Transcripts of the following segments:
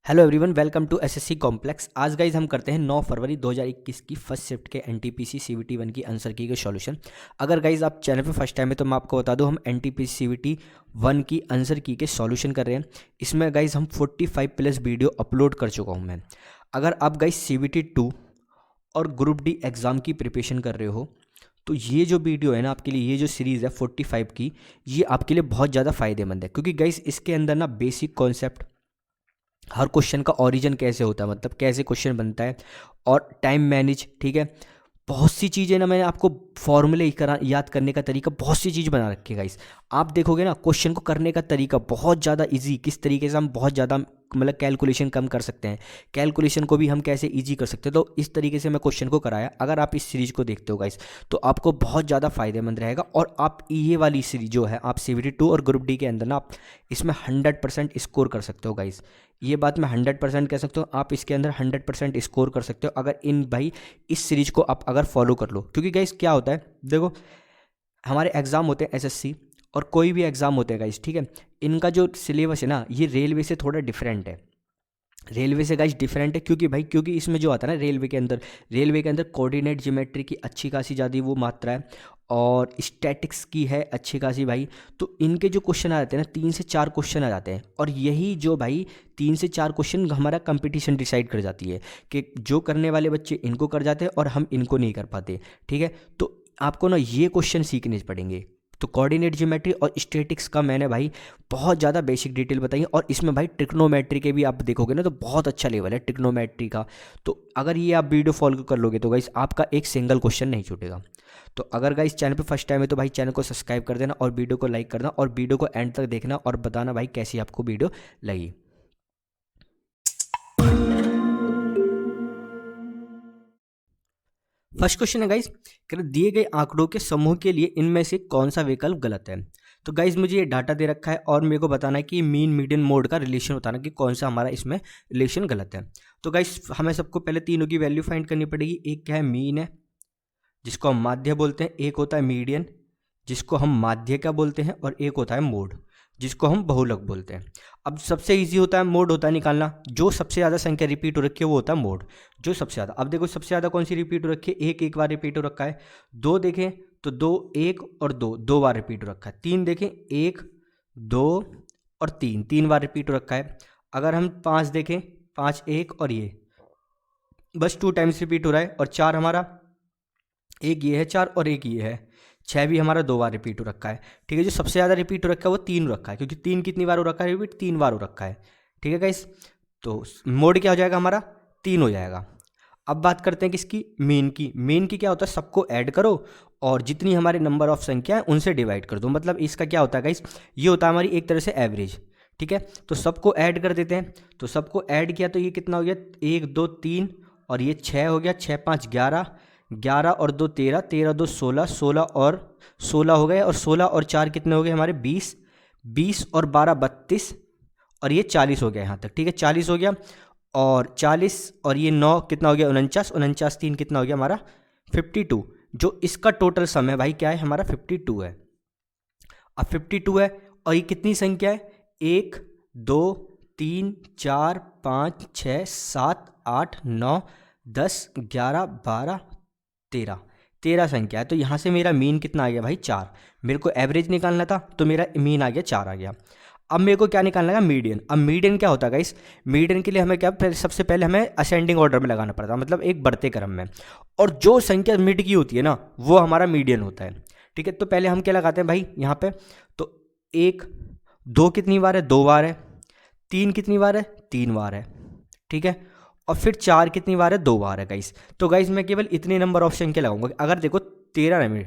Hello everyone, welcome to SSC complex. आज guys हम करते हैं 9 फरवरी 2021 की फर्स्ट शिफ्ट के एनटीपीसी सीवीटी 1 की आंसर की के सॉल्यूशन। अगर गाइज आप चैनल पे फर्स्ट टाइम है तो मैं आपको बता दूं, हम एनटीपीसी सीवीटी 1 की आंसर की के सॉल्यूशन कर रहे हैं। इसमें गाइज हम 45 प्लस वीडियो अपलोड कर चुका हूं मैं। अगर आप गाइज सीवीटी 2 और ग्रुप डी एग्ज़ाम की प्रिपरेशन कर रहे हो तो ये जो वीडियो है ना आपके लिए, ये जो सीरीज़ है 45 की, ये आपके लिए बहुत ज़्यादा फ़ायदेमंद है। क्योंकि गाइज इसके अंदर ना बेसिक कॉन्सेप्ट, हर क्वेश्चन का ओरिजिन कैसे होता है, मतलब कैसे क्वेश्चन बनता है, और टाइम मैनेज, ठीक है, बहुत सी चीज़ें ना मैंने आपको फॉर्मूले याद करने का तरीका, बहुत सी चीज़ बना रखी है गाइस। आप देखोगे ना क्वेश्चन को करने का तरीका बहुत ज़्यादा इजी, किस तरीके से हम बहुत ज़्यादा मतलब कैलकुलेशन कम कर सकते हैं, कैलकुलेशन को भी हम कैसे इजी कर सकते हैं, तो इस तरीके से मैं क्वेश्चन को कराया। अगर आप इस सीरीज को देखते हो गाइस तो आपको बहुत ज़्यादा फायदेमंद रहेगा। और आप ये वाली सीरीज जो है, आप सीवीटी 2 और ग्रुप डी के अंदर ना आप इसमें 100% स्कोर कर सकते हो गाइस। ये बात मैं 100% कह सकता हूँ, आप इसके अंदर 100% स्कोर कर सकते हो अगर इस सीरीज को आप अगर फॉलो कर लो। क्योंकि गाइस क्या होता है, देखो हमारे एग्ज़ाम होते हैं एसएससी और कोई भी एग्ज़ाम होते हैं गाइस, ठीक है, इनका जो सिलेबस है ना ये रेलवे से थोड़ा डिफरेंट है। रेलवे से गाइस डिफरेंट है क्योंकि इसमें जो आता है ना रेलवे के अंदर कोऑर्डिनेट ज्योमेट्री की अच्छी खासी ज़्यादा वो मात्रा है, और स्टैटिक्स की है अच्छी खासी भाई। तो इनके जो क्वेश्चन आ जाते हैं ना, 3 से 4 क्वेश्चन आ जाते हैं, और यही जो भाई 3 से 4 क्वेश्चन हमारा कंपटीशन डिसाइड कर जाती है कि जो करने वाले बच्चे इनको कर जाते हैं और हम इनको नहीं कर पाते, ठीक है। तो आपको ना ये क्वेश्चन सीखने पड़ेंगे। तो कोऑर्डिनेट ज्योमेट्री और स्टैटिक्स का मैंने भाई बहुत ज़्यादा बेसिक डिटेल बताई है, और इसमें भाई ट्रिग्नोमेट्री के भी आप देखोगे ना तो बहुत अच्छा लेवल है ट्रिग्नोमेट्री का। तो अगर ये आप वीडियो फॉलो कर लोगे तो गाइस आपका एक सिंगल क्वेश्चन नहीं छूटेगा। तो अगर गाइस चैनल पे फर्स्ट टाइम है तो भाई चैनल को सब्सक्राइब कर देना और वीडियो को लाइक करना, और वीडियो को एंड तक देखना और बताना भाई कैसी आपको वीडियो लगी। फर्स्ट क्वेश्चन है गाइस, दिए गए आंकड़ों के समूह के लिए इनमें से कौन सा विकल्प गलत है। तो गाइस मुझे ये डाटा दे रखा है और मेरे को बताना है कि मीन मीडियन मोड का रिलेशन बताना कि कौन सा हमारा इसमें रिलेशन गलत है। तो गाइस हमें सबको पहले तीनों की वैल्यू फाइंड करनी पड़ेगी। एक क्या है, मीन है जिसको हम माध्य बोलते हैं, एक होता है मीडियन जिसको हम माध्य का बोलते हैं, और एक होता है मोड जिसको हम बहुलक बोलते हैं। अब सबसे इजी होता है मोड होता है निकालना, जो सबसे ज़्यादा संख्या रिपीट हो रखी है वो होता है मोड, जो सबसे ज़्यादा। अब देखो सबसे ज़्यादा कौन सी रिपीट हो रखी है, एक बार रिपीट हो रखा है। दो देखें तो दो, एक और दो बार रिपीट हो रखा है। तीन देखें, एक, दो और तीन बार रिपीट हो रखा है। अगर हम 5 देखें, 5, एक और ये बस 2 टाइम्स रिपीट हो रहा है। और 4 हमारा, एक ये है 4 और एक ये है 6 भी हमारा 2 बार रिपीट हो रखा है, ठीक है। जो सबसे ज़्यादा रिपीट हो रखा है वो 3 रखा है, क्योंकि 3 कितनी बार हो रखा है रिपीट, 3 बार हो रखा है, ठीक है गाइस। तो मोड क्या हो जाएगा हमारा, 3 हो जाएगा। अब बात करते हैं किसकी, मीन की। मीन की क्या होता है, सबको ऐड करो और जितनी हमारे नंबर ऑफ संख्या है उनसे डिवाइड कर दो। मतलब इसका क्या होता है गाइस, ये होता है हमारी एक तरह से एवरेज, ठीक है। तो सबको ऐड कर देते हैं। तो सबको ऐड किया तो ये कितना हो गया, 1, 2, 3 और ये 6 हो गया, 6, 5, 11, 11 और 2 13, 13, 2 16, 16 और 16 हो गए, और 16 और 4 कितने हो गए हमारे 20, 20 और 12 32, और ये 40 हो गया यहाँ तक, ठीक है। 40 हो गया, और 40 और ये 9 कितना हो गया 49, 49 3 कितना हो गया हमारा 52। जो इसका टोटल सम है भाई क्या है हमारा 52 है। अब 52 है और ये कितनी संख्या है, 1, 2, 3, 4, 5, 6, 7, 8, 9, 10, 11, 12, 13 संख्या है। तो यहाँ से मेरा मीन कितना आ गया भाई 4। मेरे को एवरेज निकालना था तो मेरा मीन आ गया 4 आ गया। अब मेरे को क्या निकालना है, मीडियन। अब मीडियन क्या होता है गाइस, मीडियन के लिए हमें क्या, सबसे पहले हमें असेंडिंग ऑर्डर में लगाना पड़ता है, मतलब एक बढ़ते क्रम में, और जो संख्या मिड की होती है ना वो हमारा मीडियन होता है, ठीक है। तो पहले हम क्या लगाते हैं भाई यहाँ पे, तो 1, 2 कितनी बार है, 2 बार है। 3 कितनी बार है, 3 बार है, ठीक है। और फिर 4 कितनी बार है, 2 बार है गाइस। तो गाइस मैं केवल इतने नंबर ऑफ संख्या लगाऊंगा। अगर देखो 13 है मिड,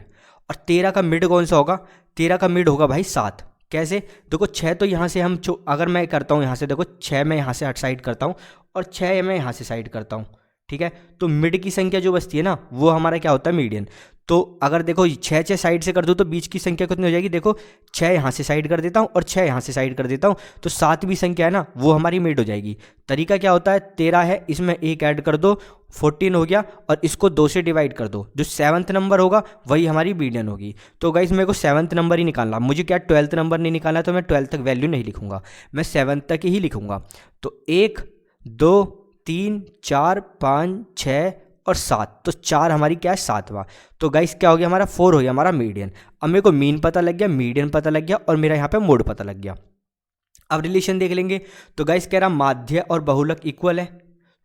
और 13 का मिड कौन सा होगा, 13 का मिड होगा भाई 7। कैसे, देखो 6 तो यहाँ से हम अगर मैं करता हूँ यहाँ से, देखो 6 मैं यहाँ से हट साइड करता हूँ और 6 मैं यहाँ से साइड करता हूँ, ठीक है। तो मिड की संख्या जो बचती है ना वो हमारा क्या होता है, मीडियन। तो अगर देखो 6 साइड से कर दो तो बीच की संख्या कितनी हो जाएगी, देखो 6 यहाँ से साइड कर देता हूँ और 6 यहाँ से साइड कर देता हूँ, तो 7वीं संख्या है ना वो हमारी मिड हो जाएगी। तरीका क्या होता है, 13 है इसमें 1 ऐड कर दो, 14 हो गया, और इसको 2 से डिवाइड कर दो, जो 7th नंबर होगा वही हमारी मीडियन होगी। तो गाइस मेरे को 7th नंबर ही निकालना, मुझे क्या 12th नंबर नहीं निकालना, तो मैं 12th तक वैल्यू नहीं लिखूंगा, मैं 7th तक ही लिखूंगा। तो 1, 2 3 4 5 6 और 7, तो 4 हमारी क्या है, सातवां। तो गाइस क्या हो गया हमारा, 4 हो गया हमारा मीडियन। अब मेरे को मीन पता लग गया, मीडियन पता लग गया और मेरा यहाँ पे मोड पता लग गया। अब रिलेशन देख लेंगे। तो गाइस कह रहा माध्य और बहुलक इक्वल है,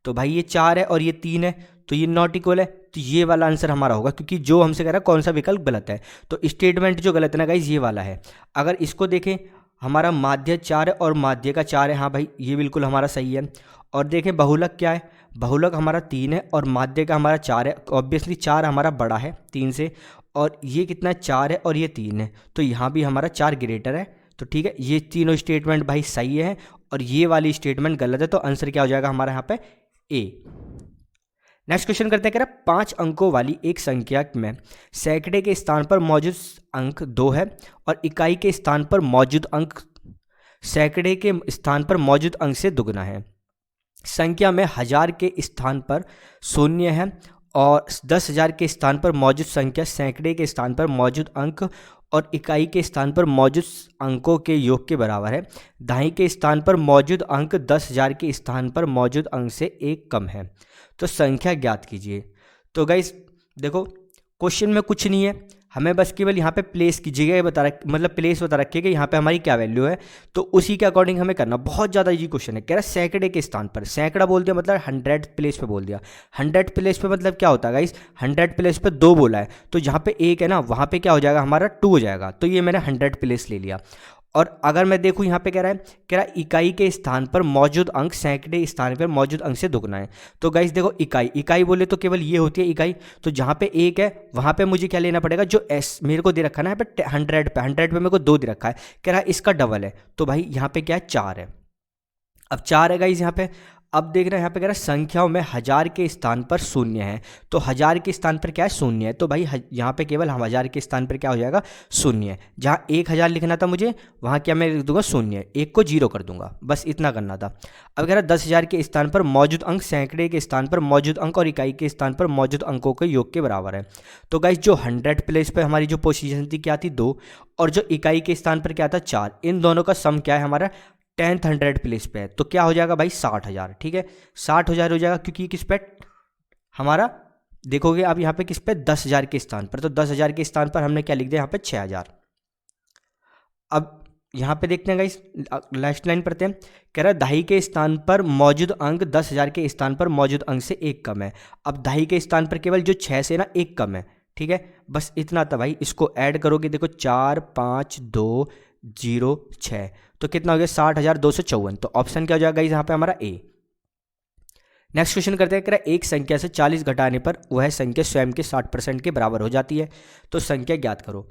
तो भाई ये 4 है और ये 3 है, तो ये नॉट इक्वल है। तो ये वाला आंसर हमारा होगा, क्योंकि जो हमसे कह रहा है कौन सा विकल्प गलत है। तो स्टेटमेंट जो गलत है ना गाइस, ये वाला है। अगर इसको देखें, हमारा माध्य 4 है और माध्य का 4 है, हाँ भाई ये बिल्कुल हमारा सही है। और देखें बहुलक क्या है, बहुलक हमारा 3 है और माध्य का हमारा 4 है। ऑब्वियसली 4 हमारा बड़ा है 3 से, और ये कितना है, 4 है और ये 3 है, तो यहाँ भी हमारा 4 ग्रेटर है। तो ठीक है, ये तीनों स्टेटमेंट भाई सही है और ये वाली स्टेटमेंट गलत है। तो आंसर क्या हो जाएगा हमारा यहाँ पे, ए। नेक्स्ट क्वेश्चन करते हैं, कह रहा 5 अंकों वाली एक संख्या में सैकड़े के स्थान पर मौजूद अंक 2 है और इकाई के स्थान पर मौजूद अंक सैकड़े के स्थान पर मौजूद अंक से दुगना है। संख्या में 1000 के स्थान पर 0 है और 10,000 के स्थान पर मौजूद संख्या सैकड़े के स्थान पर मौजूद अंक और इकाई के स्थान पर मौजूद अंकों के योग के बराबर है। दहाई के स्थान पर मौजूद अंक 10,000 के स्थान पर मौजूद अंक से एक कम है, तो संख्या ज्ञात कीजिए। तो गाइस देखो, क्वेश्चन में कुछ नहीं है, हमें बस केवल यहाँ पे प्लेस की जगह बता रख, मतलब प्लेस बता रखिए कि यहाँ पे हमारी क्या वैल्यू है, तो उसी के अकॉर्डिंग हमें करना। बहुत ज़्यादा इजी क्वेश्चन है। कह रहा है सैकड़े के स्थान पर, सैकड़ा बोल दिया मतलब 100 प्लेस पे बोल दिया। 100 प्लेस पे मतलब क्या होता है गाइस, 100 प्लेस पे 2 बोला है, तो जहाँ पे 1 है ना वहाँ पे क्या हो जाएगा हमारा 2 हो जाएगा। तो ये मैंने 100 प्लेस ले लिया। और अगर मैं देखूँ यहाँ पे कह रहा है इकाई के स्थान पर मौजूद अंक सैकड़े स्थान पर मौजूद अंक से दुगना है। तो गाइस देखो, इकाई बोले तो केवल ये होती है इकाई, तो जहाँ पे 1 है वहाँ पे मुझे क्या लेना पड़ेगा, जो एस मेरे को दे रखा है ना यहाँ पे 100 पे मेरे को 2 दे रखा है, कह रहा है इसका डबल है, तो भाई यहाँ पे क्या है 4 है। अब 4 है गाइस यहाँ पे। अब देख रहे हैं यहाँ पे कह रहा है संख्याओं में 1000 के स्थान पर 0 है, तो 1000 के स्थान पर क्या है 0 है, तो भाई यहाँ पे केवल 1000 के स्थान पर क्या हो जाएगा 0 है। जहाँ 1000 लिखना था मुझे, वहाँ क्या मैं लिख दूंगा 0, 1 को 0 कर दूंगा, बस इतना करना था। अब कह रहा है 10,000 के स्थान पर मौजूद अंक सैकड़े के स्थान पर मौजूद अंक और इकाई के स्थान पर मौजूद अंकों के योग के बराबर है। तो गाइस जो 100 प्लेस पर हमारी जो पोजीशन थी क्या थी 2, और जो इकाई के स्थान पर क्या था 4, इन दोनों का सम क्या है हमारा 10th 100 प्लेस पे है, तो क्या हो जाएगा भाई 60,000। ठीक है, 60,000 हो जाएगा, क्योंकि किस पे हमारा देखोगे आप यहाँ पे किस पे 10,000 के स्थान पर, तो 10,000 के स्थान पर हमने क्या लिख दिया यहाँ पे 6,000। अब यहाँ पे देखते हैं गाइस, लास्ट लाइन पढ़ते हैं। कह रहा है दहाई के स्थान पर मौजूद अंक 10,000 के स्थान पर मौजूद अंक से एक कम है। अब दहाई के स्थान पर केवल जो 6 से ना एक कम है। ठीक है, बस इतना था भाई। इसको ऐड करोगे देखो 4 5 2 0 6, तो कितना हो गया 60,254। तो ऑप्शन क्या हो जाएगा यहाँ पे हमारा ए। नेक्स्ट क्वेश्चन करते हैं, एक संख्या से 40 घटाने पर वह संख्या स्वयं के 60% के बराबर हो जाती है, तो संख्या ज्ञात करो।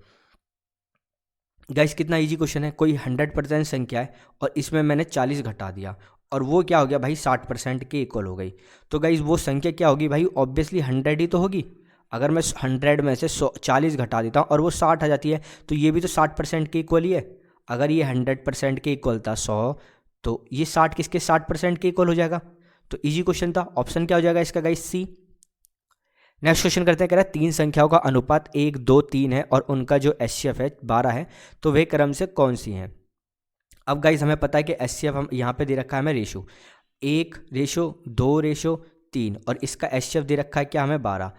गाइस कितना इजी क्वेश्चन है, कोई 100% संख्या है और इसमें मैंने 40 घटा दिया और वो क्या हो गया भाई 60% के इक्वल हो गई। तो गाइस वो संख्या क्या होगी भाई, ऑब्वियसली 100 ही तो होगी। अगर मैं 100 में से 40 घटा देता हूँ और वो 60 आ जाती है, तो ये भी तो 60% के इक्वल ही है। अगर ये 100% के इक्वल था 100, तो ये 60 किसके 60% के इक्वल हो जाएगा। तो इजी क्वेश्चन था, ऑप्शन क्या हो जाएगा इसका गाइस सी। नेक्स्ट क्वेश्चन करते हैं, कह रहा है 3 संख्याओं का अनुपात 1 2 3 है और उनका जो एचसीएफ है 12 है, तो वे क्रम से कौन सी हैं। अब गाइस हमें पता है कि एचसीएफ हम यहाँ पे दे रखा है हमें रेशो 1 रेशो 2 रेशो 3 और इसका एचसीएफ दे रखा है क्या हमें 12।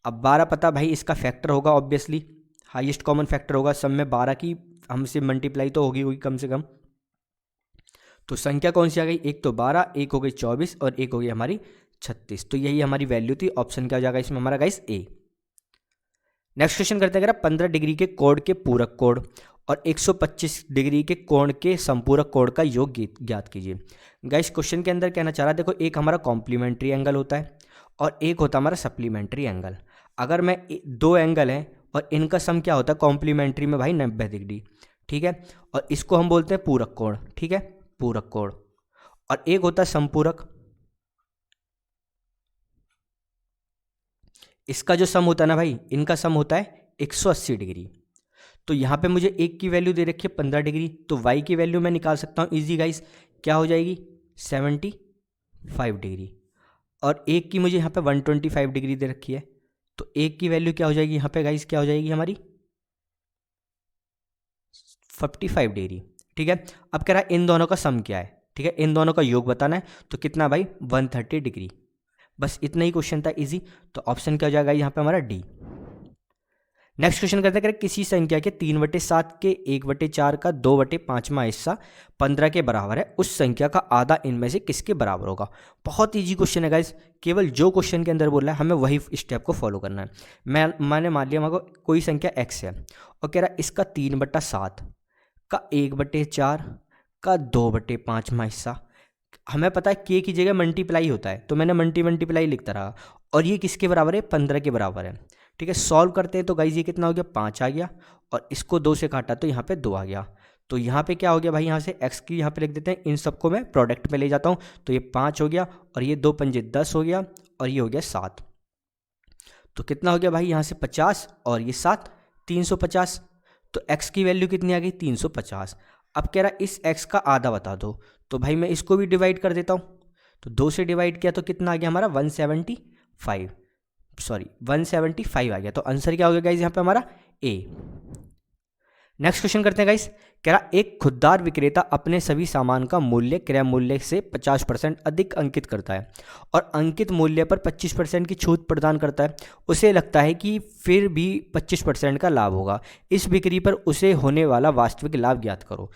अब 12 पता भाई इसका फैक्टर होगा, ऑब्वियसली हाईएस्ट कॉमन फैक्टर होगा, सब में 12 की हमसे मल्टीप्लाई तो होगी कम से कम। तो संख्या कौन सी आ गई, एक तो 12, एक हो गई 24 और एक हो गई हमारी 36। तो यही हमारी वैल्यू थी, ऑप्शन क्या हो जाएगा इसमें हमारा गाइस ए। नेक्स्ट क्वेश्चन करते हैं, 15 डिग्री के कोण के पूरक कोण और 125 डिग्री के कोण के संपूरक कोण का योग ज्ञात कीजिए। गाइस क्वेश्चन के अंदर कहना चाह रहा है, देखो एक हमारा कॉम्प्लीमेंट्री एंगल होता है और एक होता है हमारा सप्लीमेंट्री एंगल। अगर मैं 2 एंगल हैं और इनका सम क्या होता है कॉम्प्लीमेंट्री में भाई 90 डिग्री। ठीक है, और इसको हम बोलते हैं पूरक कोण। ठीक है, पूरक कोण। और एक होता है संपूरक, इसका जो सम होता है ना भाई, इनका सम होता है 180 डिग्री। तो यहाँ पे मुझे एक की वैल्यू दे रखी है 15 डिग्री, तो y की वैल्यू मैं निकाल सकता हूँ इजी गाइस, क्या हो जाएगी 75 डिग्री। और एक की मुझे यहाँ पे 125 डिग्री दे रखी है, तो एक की वैल्यू क्या हो जाएगी यहाँ पे गाइस, क्या हो जाएगी हमारी 55 डिग्री। ठीक है, अब कह रहा है इन दोनों का सम क्या है, ठीक है, इन दोनों का योग बताना है। तो कितना भाई 130 डिग्री। बस इतना ही क्वेश्चन था, इजी। तो ऑप्शन क्या हो जाएगा यहाँ पे हमारा डी। नेक्स्ट क्वेश्चन करते हैं, किसी संख्या के 3/7 के 1/4 का 2/5वां हिस्सा 15 के बराबर है, उस संख्या का आधा इनमें से किसके बराबर होगा। बहुत इजी क्वेश्चन है गाइस, केवल जो क्वेश्चन के अंदर बोल रहा है हमें वही स्टेप को फॉलो करना है। मैंने मान लिया मेरे को कोई संख्या x है और कह रहा है इसका 3/7 का 1/4 का 2/5वां हिस्सा। हमें पता है k की जगह मल्टीप्लाई होता है, तो मैंने मल्टीप्लाई लिखता रहा। और ये किसके बराबर है, 15 के बराबर है। ठीक है, सॉल्व करते हैं तो गाइज ये कितना हो गया, 5 आ गया। और इसको 2 से काटा तो यहाँ पे 2 आ गया। तो यहाँ पे क्या हो गया भाई, यहाँ से x की यहाँ पे लिख देते हैं, इन सबको मैं प्रोडक्ट में ले जाता हूँ। तो ये 5 हो गया और ये 2 पंजे 10 हो गया और ये हो गया 7। तो कितना हो गया भाई यहाँ से 50 और ये 7, 350। तो x की वैल्यू कितनी आ गई, 350। अब कह रहा इस x का आधा बता दो, तो भाई मैं इसको भी डिवाइड कर देता हूँ। तो 2 से डिवाइड किया तो कितना आ गया हमारा 175 आ गया। तो आंसर क्या हो गया गाइज यहाँ पे हमारा ए। नेक्स्ट क्वेश्चन करते हैं गाइज, कह रहा एक खुददार विक्रेता अपने सभी सामान का मूल्य क्रय मूल्य से 50% अधिक अंकित करता है और अंकित मूल्य पर 25% की छूट प्रदान करता है। उसे लगता है कि फिर भी 25% का लाभ होगा। इस बिक्री पर उसे होने वाला वास्तविक लाभ ज्ञात करो।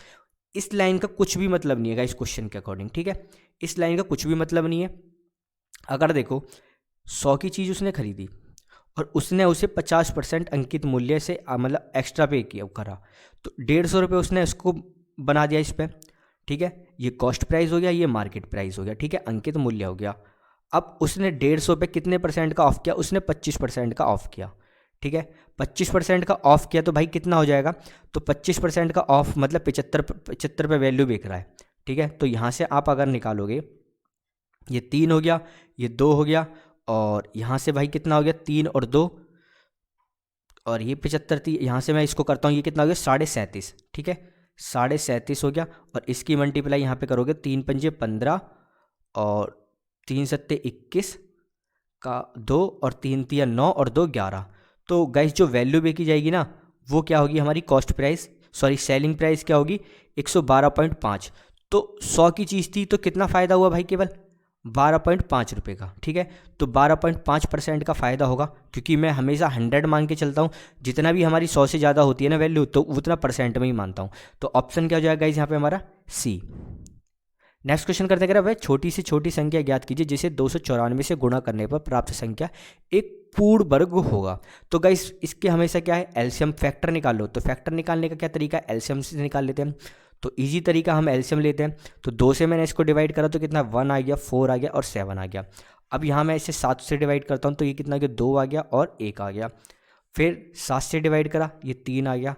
इस लाइन का कुछ भी मतलब नहीं है गाइस क्वेश्चन के अकॉर्डिंग। ठीक है, इस लाइन का कुछ भी मतलब नहीं है। अगर देखो 100 की चीज़ उसने खरीदी और उसने उसे 50% अंकित मूल्य से मतलब एक्स्ट्रा पे किया करा, तो 150 रुपये उसने उसको बना दिया इस पर। ठीक है, ये कॉस्ट प्राइस हो गया, ये मार्केट प्राइस हो गया। ठीक है, अंकित मूल्य हो गया। अब उसने 150 पे कितने परसेंट का ऑफ किया, उसने 25% का ऑफ किया। ठीक है, 25% का ऑफ किया तो भाई कितना हो जाएगा, तो 25% का ऑफ मतलब 75 पे वैल्यू बिक रहा है। ठीक है, तो यहाँ से आप अगर निकालोगे, ये 3 हो गया, ये 2 हो गया, और यहाँ से भाई कितना हो गया 3 और 2, और ये 75 थी। यहाँ से मैं इसको करता हूँ, ये कितना हो गया 37.5। ठीक है, 37.5 हो गया। और इसकी मल्टीप्लाई यहाँ पे करोगे, 3 पंजे 15 और 3 सत्ते 21 का 2 और 3 तिया 9 और 2 11। तो गाइस जो वैल्यू बेची जाएगी ना, वो क्या होगी हमारी cost price, sorry selling price क्या होगी 112.5। तो 100 की चीज़ थी तो कितना फ़ायदा हुआ भाई, केवल 12.5 रुपये का। ठीक है, तो 12.5% का फ़ायदा होगा, क्योंकि मैं हमेशा 100 मान के चलता हूँ। जितना भी हमारी 100 से ज़्यादा होती है ना वैल्यू, तो उतना परसेंट में ही मानता हूँ। तो ऑप्शन क्या हो जाएगा गाइस यहाँ पे हमारा सी। नेक्स्ट क्वेश्चन करते हैं, वह छोटी से छोटी संख्या ज्ञात कीजिए जिसे 294 से गुणा करने पर प्राप्त संख्या एक पूर्ण वर्ग होगा। तो गाइस इसके हमेशा क्या है, एलसीएम फैक्टर निकाल लो। तो फैक्टर निकालने का क्या तरीका है, एलसीएम से निकाल लेते हैं। तो इजी तरीका, हम एलसीएम लेते हैं। तो 2 से मैंने इसको डिवाइड करा तो कितना 1 आ गया, 4 आ गया और 7 आ गया। अब यहाँ मैं इसे 7 से डिवाइड करता हूँ तो ये कितना आ गया 2 आ गया और 1 आ गया। फिर 7 से डिवाइड करा, ये 3 आ गया।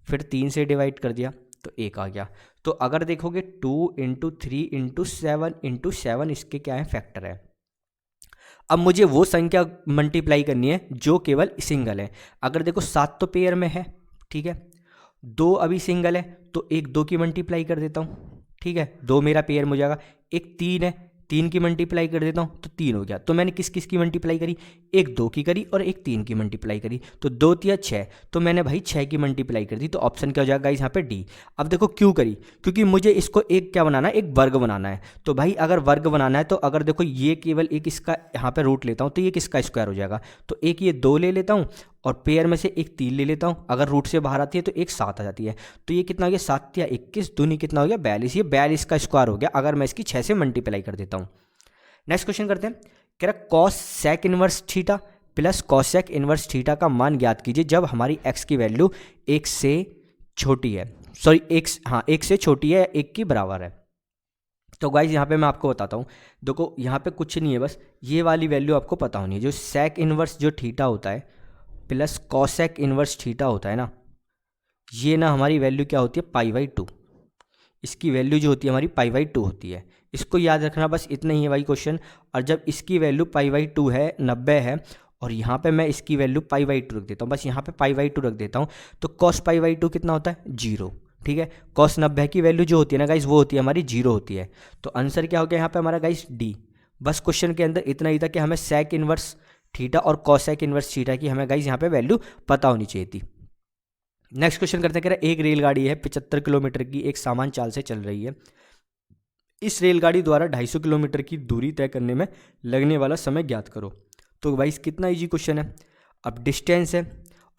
फिर 3 से डिवाइड कर दिया तो 1 आ गया। तो अगर देखोगे 2 × 3 × 7 × 7 इसके क्या है, फैक्टर है। अब मुझे वो संख्या मल्टीप्लाई करनी है जो केवल सिंगल है। अगर देखो 7 तो पेयर में है, ठीक है, 2 अभी सिंगल है, तो एक 2 की मल्टीप्लाई कर देता हूँ। ठीक है, 2 मेरा पेयर में हो जाएगा। एक 3 है, 3 की मल्टीप्लाई कर देता हूँ तो 3 हो गया। तो मैंने किस किस की मल्टीप्लाई करी, एक 2 की करी और एक 3 की मल्टीप्लाई करी। तो 2 तिया 6, तो मैंने भाई 6 की मल्टीप्लाई कर दी। तो ऑप्शन क्या हो जाएगा यहाँ पे डी। अब देखो क्यों करी, क्योंकि मुझे इसको एक क्या बनाना है, एक वर्ग बनाना है। तो भाई अगर वर्ग बनाना है तो अगर देखो ये केवल एक इसका यहाँ पे रूट लेता हूँ तो ये किसका स्क्वायर हो जाएगा। तो एक ये 2 ले लेता हूँ और पेयर में से एक 3 ले लेता हूँ। अगर रूट से बाहर आती है तो एक 7 आ जाती है। तो ये कितना हो गया 7 या 21 दूनी कितना हो गया 42। ये 42 का स्क्वायर हो गया अगर मैं इसकी 6 से मल्टीप्लाई कर देता हूँ। नेक्स्ट क्वेश्चन करते हैं, कह रहा cosec inverse theta plus cosec inverse theta का मान ज्ञात कीजिए जब हमारी x की वैल्यू 1 से छोटी है, सॉरी 1 से छोटी है, 1 की बराबर है। तो गाइज यहाँ पे मैं आपको बताता हूँ, देखो यहाँ पे कुछ नहीं है, बस ये वाली वैल्यू आपको पता होनी है। जो सेक इनवर्स जो थीटा होता है प्लस कॉसेक इनवर्स थीटा होता है ना, ये ना हमारी वैल्यू क्या होती है π/2। इसकी वैल्यू जो होती है हमारी π/2 होती है। इसको याद रखना, बस इतना ही है भाई क्वेश्चन। और जब इसकी वैल्यू π/2 है, 90 है, और यहाँ पे मैं इसकी वैल्यू π/2 रख देता हूँ, बस यहाँ पे π/2 रख देता हूँ, तो cos π/2 कितना होता है 0। ठीक है, cos 90 की वैल्यू जो होती है ना गाइस, वो होती है हमारी 0 होती है। तो आंसर क्या हो गया यहाँ पे हमारा गाइस डी। बस क्वेश्चन के अंदर इतना ही था कि हमें सेक इनवर्स थीटा और कॉसेक इनवर्स थीटा की हमें गाइस यहाँ पे वैल्यू पता होनी चाहिए थी। नेक्स्ट क्वेश्चन करते हैं, कह रहा है एक रेलगाड़ी है 75 किलोमीटर की एक सामान चाल से चल रही है। इस रेलगाड़ी द्वारा 250 किलोमीटर की दूरी तय करने में लगने वाला समय ज्ञात करो। तो भाई कितना इजी क्वेश्चन है। अब डिस्टेंस है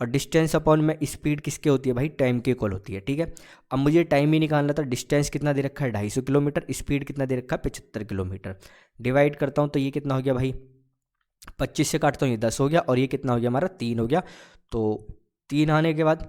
और डिस्टेंस अपॉन में स्पीड किसके होती है भाई, टाइम के इक्वल होती है। ठीक है, अब मुझे टाइम ही निकालना था। डिस्टेंस कितना दे रखा है 250 किलोमीटर, स्पीड कितना दे रखा है 75 किलोमीटर। डिवाइड करता हूँ तो ये कितना हो गया भाई, 25 से काटता हूँ ये 10 हो गया, और ये कितना हो गया हमारा 3 हो गया। तो 3 आने के बाद,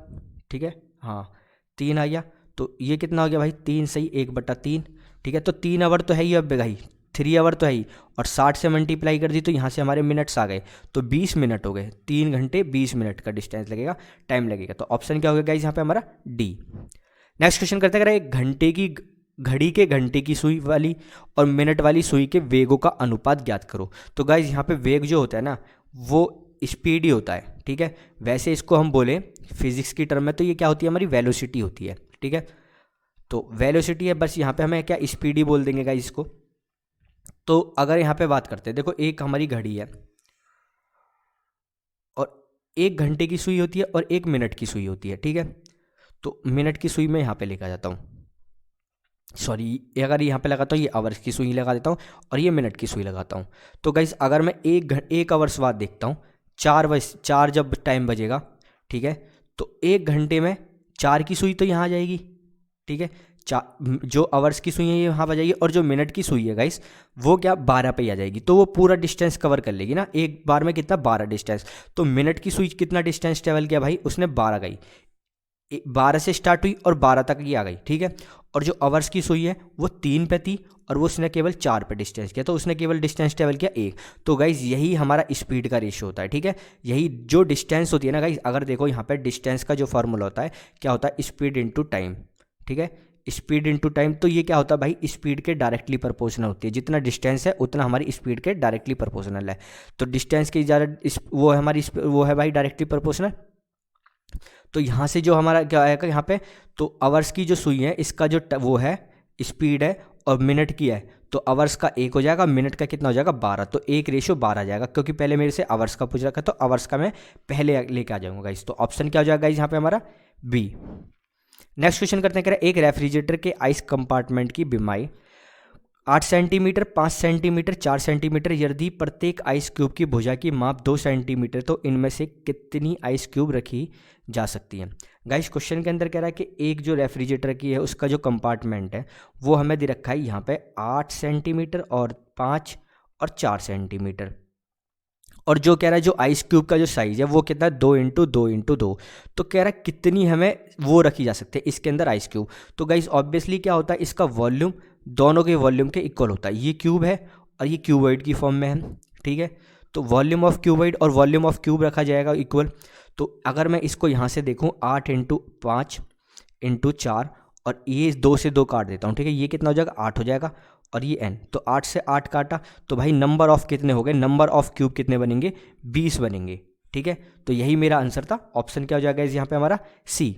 ठीक है, हाँ 3 आ गया, तो ये कितना हो गया भाई 3 सही 1/3। ठीक है, तो 3 आवर तो है ही अब भाई, 3 आवर तो है ही, और 60 से मल्टीप्लाई कर दी तो यहाँ से हमारे मिनट्स आ गए, तो 20 मिनट हो गए। 3 घंटे 20 मिनट का डिस्टेंस लगेगा, टाइम लगेगा। तो ऑप्शन क्या हो गया गाइस यहाँ पे हमारा डी। नेक्स्ट क्वेश्चन करते हैं, एक घंटे की घड़ी के घंटे की सुई वाली और मिनट वाली सुई के वेगों का अनुपात ज्ञात करो। तो गाइज यहाँ पे वेग जो होता है ना वो स्पीड ही होता है। ठीक है, वैसे इसको हम बोले फिजिक्स की टर्म में तो ये क्या होती है हमारी वेलोसिटी होती है। ठीक है, तो वेलोसिटी है, बस यहाँ पे हमें क्या स्पीड ही बोल देंगे गाइज इसको। तो अगर यहाँ पे बात करते हैं, देखो एक हमारी घड़ी है और 1 घंटे की सुई होती है और 1 मिनट की सुई होती है। ठीक है, तो मिनट की सुई में यहाँ पे लेकर जाता हूँ, सॉरी अगर यहाँ पे लगाता हूँ ये आवर्स की सुई लगा देता हूँ और ये मिनट की सुई लगाता हूँ। तो गाइस अगर मैं एक आवर्स बाद देखता हूँ, 4 जब टाइम बजेगा, ठीक है, तो 1 घंटे में 4 की सुई तो यहाँ आ जाएगी। ठीक है, जो आवर्स की सुई है ये यहाँ पर जाएगी, और जो मिनट की सुई है गाइस वो क्या 12 पे आ जाएगी, तो वो पूरा डिस्टेंस कवर कर लेगी ना एक बार में। कितना 12 डिस्टेंस, तो मिनट की सुई कितना डिस्टेंस ट्रेवल किया भाई, उसने 12 गई, 12 से स्टार्ट हुई और 12 तक ही आ गई। ठीक है, और जो आवर्स की सुई है वो 3 पे थी और वो उसने केवल 4 पे डिस्टेंस किया, तो उसने केवल डिस्टेंस ट्रेवल किया 1। तो गाइज यही हमारा स्पीड का रेशियो होता है। ठीक है, यही जो डिस्टेंस होती है ना गाइज, अगर देखो यहाँ पे डिस्टेंस का जो फॉर्मूला होता है क्या होता है, स्पीड इंटू टाइम। ठीक है, स्पीड इंटू टाइम, तो ये क्या होता है भाई स्पीड के डायरेक्टली प्रोपोर्शनल होती है। जितना डिस्टेंस है उतना हमारी स्पीड के डायरेक्टली प्रोपोर्शनल है। तो डिस्टेंस की ज़्यादा वो है हमारी वो है भाई डायरेक्टली प्रोपोर्शनल। तो यहाँ से जो हमारा क्या आएगा यहाँ पे, तो आवर्स की जो सुई है इसका जो वो है स्पीड है और मिनट की है, तो आवर्स का 1 हो जाएगा, मिनट का कितना हो जाएगा 12, तो 1:12 आ जाएगा, क्योंकि पहले मेरे से आवर्स का पूछ रखा है तो आवर्स का मैं पहले लेके आ जाऊंगा गाइस। तो ऑप्शन क्या हो जाएगा गाइस यहाँ पे हमारा बी। नेक्स्ट क्वेश्चन करते हैं, कह रहा है एक रेफ्रिजरेटर के आइस कंपार्टमेंट की बीमाई 8 सेंटीमीटर, 5 सेंटीमीटर, 4 सेंटीमीटर, यदि प्रत्येक आइस क्यूब की भुजा की माप 2 सेंटीमीटर, तो इनमें से कितनी आइस क्यूब रखी जा सकती है। गाइस क्वेश्चन के अंदर कह रहा है कि एक जो रेफ्रिजरेटर की है उसका जो कंपार्टमेंट है वो हमें दे रखा है यहाँ पे 8 सेंटीमीटर और 5 और 4 सेंटीमीटर, और जो कह रहा है जो आइस क्यूब का जो साइज है वो कितना है 2x2x2। तो कह रहा है कितनी हमें वो रखी जा सकती है इसके अंदर आइस क्यूब। तो गाइस ऑब्वियसली क्या होता है इसका वॉल्यूम दोनों के वॉल्यूम के इक्वल होता है। ये क्यूब है और ये क्यूबॉइड की फॉर्म में है। ठीक है, तो वॉल्यूम ऑफ क्यूबॉइड और वॉल्यूम ऑफ क्यूब रखा जाएगा इक्वल। तो अगर मैं इसको यहाँ से देखूँ 8 × 5 × 4 और ये 2 से 2 काट देता हूँ। ठीक है, ये कितना हो जाएगा 8 हो जाएगा, और ये n, तो 8 से 8 काटा तो भाई नंबर ऑफ कितने हो गए, नंबर ऑफ क्यूब कितने बनेंगे 20 बनेंगे। ठीक है, तो यही मेरा आंसर था। ऑप्शन क्या हो जाएगा यहाँ पे हमारा सी।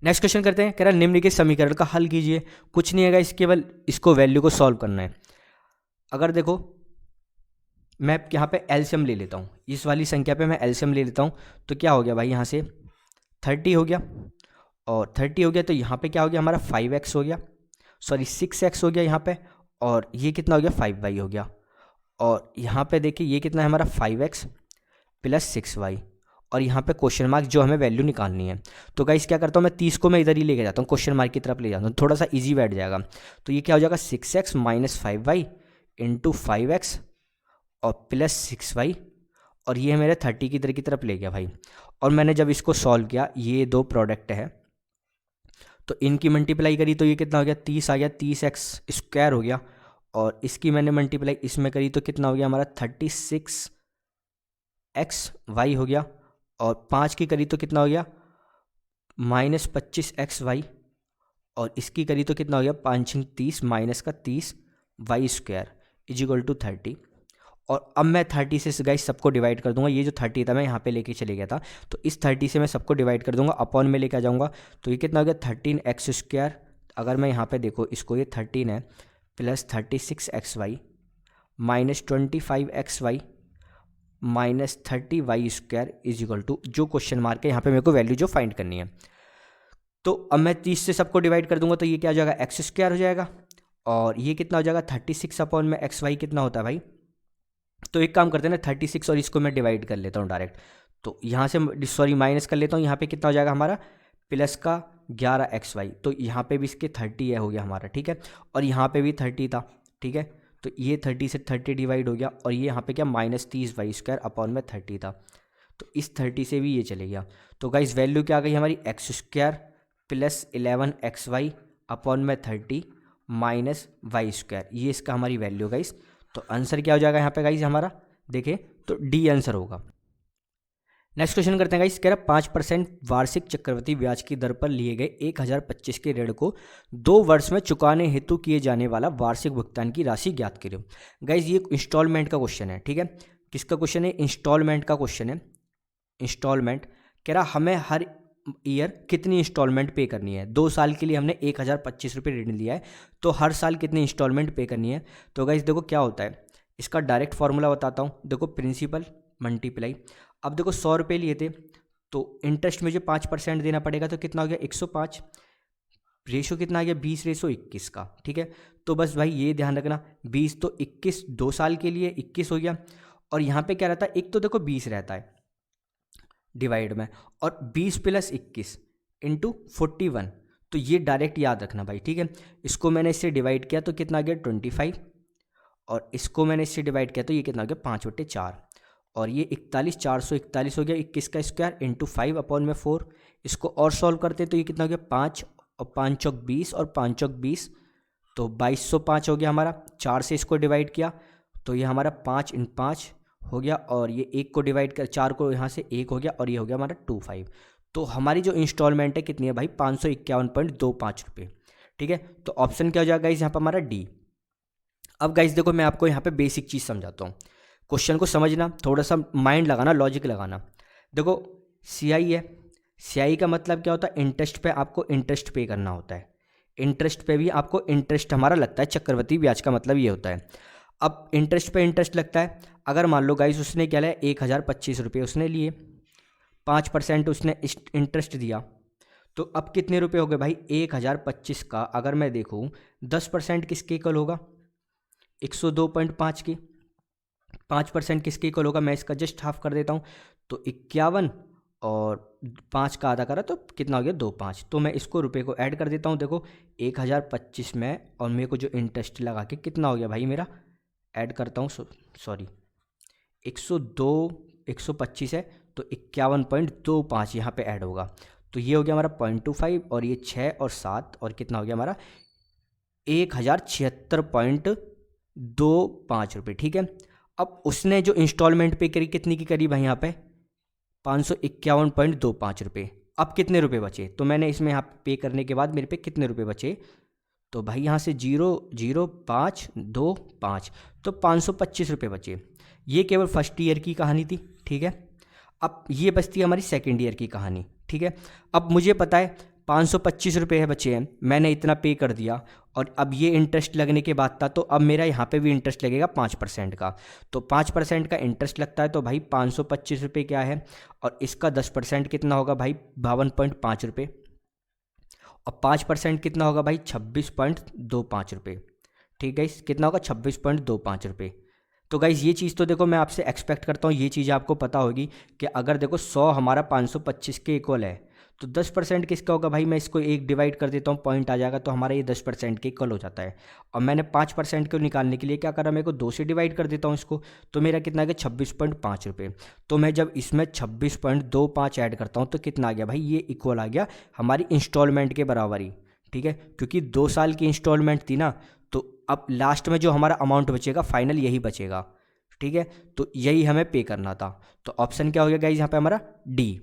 नेक्स्ट क्वेश्चन करते हैं, कह रहा है निम्न के समीकरण का हल कीजिए। कुछ नहीं है, केवल इसको वैल्यू को सॉल्व करना है। अगर देखो मैं यहाँ पे एलसीएम ले लेता हूँ, इस वाली संख्या पे मैं एलसीएम ले लेता हूँ, तो क्या हो गया भाई यहाँ से 30 हो गया, और 30 हो गया तो यहाँ पे क्या हो गया हमारा 5x हो गया, सॉरी 6x हो गया यहाँ पे, और ये कितना हो गया 5y हो गया, और यहाँ पे देखिए ये कितना है हमारा 5x + 6y, और यहाँ पे क्वेश्चन मार्क जो हमें वैल्यू निकालनी है। तो गाइस क्या करता हूँ मैं 30 को मैं इधर ही लेके जाता हूँ, क्वेश्चन मार्क की तरफ ले जाता हूँ, थोड़ा सा इजी बैठ जाएगा। तो ये क्या हो जाएगा 6x - 5y × 5x और +6y, और ये मेरे 30 की तरफ ले गया भाई। और मैंने जब इसको सॉल्व किया, ये दो प्रोडक्ट है तो इनकी मल्टीप्लाई करी तो ये कितना हो गया 30 आ गया, 30x² हो गया, और इसकी मैंने मल्टीप्लाई इसमें करी तो कितना हो गया हमारा 36xy हो गया, और 5 की करी तो कितना हो गया -25xy, और इसकी करी तो कितना हो गया 5 × 30 -30y² = 30। और अब मैं 30 से गाइस सबको डिवाइड कर दूंगा। ये जो 30 था मैं यहाँ पे लेके चले गया था, तो इस 30 से मैं सबको डिवाइड कर दूंगा, अपॉन में लेके आ जाऊँगा, तो ये कितना हो गया 13x²। अगर मैं यहाँ पे देखो इसको, ये 13 है +36xy -25xy -30y² जो क्वेश्चन मार्क है यहाँ पे मेरे को वैल्यू जो फाइंड करनी है। तो अब मैं 30 से सबको डिवाइड कर दूंगा तो ये क्या हो जाएगा x² हो जाएगा, और ये कितना हो जाएगा 36 अपॉन में एक्स वाई कितना होता है भाई। तो एक काम करते हैं ना 36 और इसको मैं डिवाइड कर लेता हूँ डायरेक्ट। तो यहाँ से सॉरी माइनस कर लेता हूँ, यहाँ पे कितना हो जाएगा हमारा प्लस का 11 एक्स वाई। तो यहाँ पे भी इसके 30 है हो गया हमारा, ठीक है। और यहाँ पे भी 30 था, ठीक है। तो ये 30 से 30 डिवाइड हो गया और ये यहाँ पे क्या -30y² अपॉन में 30 था। तो इस 30 से भी ये चले गया। तो गाइस वैल्यू क्या आ गई हमारी x² प्लस 11xy अपॉन में 30 माइनस y²। ये इसका हमारी वैल्यू गाइस। तो आंसर क्या हो जाएगा यहाँ पे गाइस हमारा, देखें तो डी आंसर होगा। नेक्स्ट क्वेश्चन करते हैं गाइस। कह रहा 5% वार्षिक चक्रवृद्धि ब्याज की दर पर लिए गए 1025 के ऋण को 2 वर्ष में चुकाने हेतु किए जाने वाला वार्षिक भुगतान की राशि ज्ञात करें। गाइस ये इंस्टॉलमेंट का क्वेश्चन है, ठीक है। किसका क्वेश्चन है, इंस्टॉलमेंट का क्वेश्चन है। इंस्टॉलमेंट कह रहा हमें हर ईयर कितनी इंस्टॉलमेंट पे करनी है। 2 साल के लिए हमने 1025 रुपये ऋण लिया है, तो हर साल कितनी इंस्टॉलमेंट पे करनी है। तो गाइस देखो क्या होता है, इसका डायरेक्ट फार्मूला बताता हूँ। देखो प्रिंसिपल मल्टीप्लाई, अब देखो 100 रुपये लिए थे तो इंटरेस्ट में जो 5% देना पड़ेगा, तो कितना हो गया 105। रेशो कितना आ गया 20:21 का, ठीक है। तो बस भाई ये ध्यान रखना 20 तो 21 2 साल के लिए 21 हो गया। और यहाँ पे क्या रहता है, एक तो देखो 20 रहता है डिवाइड में, और 20 + 21 × 41। तो ये डायरेक्ट याद रखना भाई, ठीक है। इसको मैंने इससे डिवाइड किया तो कितना आ गया 25, और इसको मैंने इससे डिवाइड किया तो ये कितना हो गया 5/4। और ये 41 441 हो गया 21 का स्क्वायर × 5 अपॉन में 4। इसको और सॉल्व करते तो ये कितना हो गया 5 और 5 चौक 20 और 5 चौक 20, तो 2205 हो गया हमारा। 4 से इसको डिवाइड किया तो ये हमारा 5 × 5 हो गया, और ये 1 को डिवाइड कर 4 को यहाँ से 1 हो गया, और ये हो गया हमारा 25। तो हमारी जो इंस्टॉलमेंट है कितनी है भाई 551.25 रुपये, ठीक है। तो ऑप्शन क्या हो जाएगा गाइस यहाँ पर हमारा डी। अब गाइस देखो मैं आपको यहाँ पे बेसिक चीज़ समझाता हूँ। क्वेश्चन को समझना, थोड़ा सा माइंड लगाना, लॉजिक लगाना। देखो CI है, CI का मतलब क्या होता है, इंटरेस्ट पे आपको इंटरेस्ट पे करना होता है। इंटरेस्ट पे भी आपको इंटरेस्ट हमारा लगता है, चक्रवृद्धि ब्याज का मतलब ये होता है। अब इंटरेस्ट पे इंटरेस्ट लगता है। अगर मान लो गाइस उसने क्या लिया 1025 रुपये उसने लिए, 5% उसने इंटरेस्ट दिया, तो अब कितने रुपए हो गए भाई 1025 का अगर मैं देखूँ 10% किसके इक्वल होगा 102.5 के। 5% किसके इक्वल होगा, मैं इसका जस्ट हाफ कर देता हूँ तो 51, और 5 का आधा करा तो कितना हो गया 25। तो मैं इसको रुपए को ऐड कर देता हूँ। देखो 1025 में, और मेरे को जो इंटरेस्ट लगा के कितना हो गया भाई मेरा, ऐड करता हूँ सॉरी 102 125 है तो 51.25 यहाँ पे ऐड होगा। तो ये हो गया हमारा 0.25, और ये 6 और 7, और कितना हो गया हमारा 1076.25 रुपये, ठीक है। अब उसने जो इंस्टॉलमेंट पे करी कितनी की करी भाई यहाँ पे 551.25 रुपये। अब कितने रुपए बचे, तो मैंने इसमें यहाँ पे करने के बाद मेरे पे कितने रुपए बचे, तो भाई यहाँ से 0.0525 तो 525 रुपये बचे। ये केवल फर्स्ट ईयर की कहानी थी, ठीक है। अब ये बचती है हमारी सेकेंड ईयर की कहानी, ठीक है। अब मुझे पता है 525 रुपये है बचे हैं, मैंने इतना पे कर दिया, और अब ये इंटरेस्ट लगने के बाद था, तो अब मेरा यहाँ पे भी इंटरेस्ट लगेगा 5% का। तो 5% का इंटरेस्ट लगता है, तो भाई 525 रुपये क्या है, और इसका 10% कितना होगा भाई 52.5 रुपये, और 5% कितना होगा भाई 26.25 रुपये, ठीक है। कितना होगा 26.25 रुपये। तो गाइज़ ये चीज़ तो देखो मैं आपसे एक्सपेक्ट करता हूँ ये चीज़ आपको पता होगी कि अगर देखो 100 हमारा 525 के इक्वल है, तो 10% किसका होगा भाई, मैं इसको 1 डिवाइड कर देता हूँ, पॉइंट आ जाएगा, तो हमारा ये 10% के इक्वल हो जाता है। और मैंने 5% को निकालने के लिए क्या करा, मेरे को 2 से डिवाइड कर देता हूँ इसको, तो मेरा कितना आ गया 26.5 रुपये। तो मैं जब इसमें 26.25 ऐड करता हूँ तो कितना आ गया भाई, ये इक्वल आ गया हमारी इंस्टॉलमेंट के बराबर ही, ठीक है। क्योंकि 2 साल की इंस्टॉलमेंट थी ना, तो अब लास्ट में जो हमारा अमाउंट बचेगा फाइनल यही बचेगा, ठीक है। तो यही हमें पे करना था। तो ऑप्शन क्या हो गया गाइज यहाँ पे हमारा डी।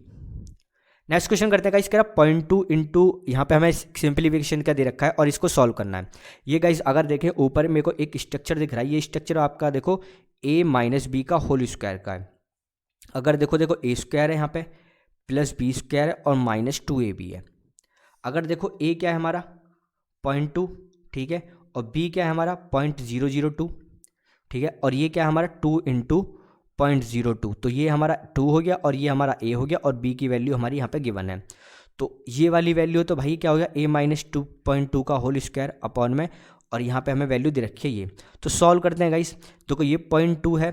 नेक्स्ट क्वेश्चन करते हैं गाइज, कह रहा 0.2 इंटू यहाँ पे हमें सिंप्लीफिकेशन का दे रखा है और इसको सॉल्व करना है। ये गाइज अगर देखें ऊपर मेरे को एक स्ट्रक्चर दिख रहा है, ये स्ट्रक्चर आपका देखो a - b का होल स्क्वायर का है। अगर देखो a स्क्वायर है यहाँ पे प्लस b स्क्वायर है और -2ab है। अगर देखो a क्या है हमारा 0.2, ठीक है, और b क्या है हमारा 0.002, ठीक है, और ये क्या है हमारा 2 × 0.02, तो ये हमारा 2 हो गया और ये हमारा a हो गया, और b की वैल्यू हमारी यहाँ पे गिवन है। तो ये वाली वैल्यू तो भाई क्या हो गया a - 2.2 का होल स्क्वायर अपॉन में, और यहाँ पे हमें वैल्यू दे रखी है ये। तो सॉल्व करते हैं गाइस। देखो ये 0.2 है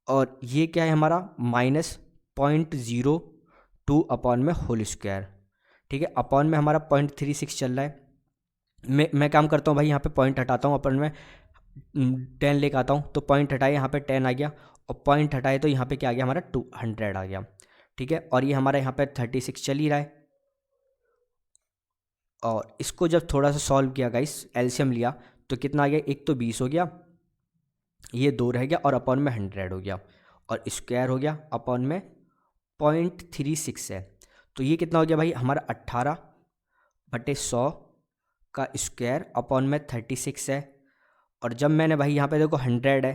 और ये क्या है हमारा -0.02 अपॉन में होल स्क्वायर, ठीक है। अपॉन में हमारा 0.36 चल रहा है। मैं काम करता हूँ भाई, यहाँ पे पॉइंट हटाता हूँ, अपन में 10 लेके आता हूँ, तो पॉइंट हटाए यहाँ पे 10 आ गया, और पॉइंट हटाए तो यहाँ पे क्या आ गया हमारा 200 आ गया, ठीक है। और ये हमारा यहाँ पे 36 चल ही रहा है। और इसको जब थोड़ा सा सॉल्व किया गाइस, एलसीएम लिया, तो कितना आ गया, एक तो 20 हो गया, ये 2 रह गया, और अपॉन में 100 हो गया, और स्क्वायर हो गया, अपॉन में 0.36 है। तो ये कितना हो गया भाई हमारा 18/100 का स्क्वायर अपॉन में 36 है। और जब मैंने भाई यहाँ पे देखो 100 है,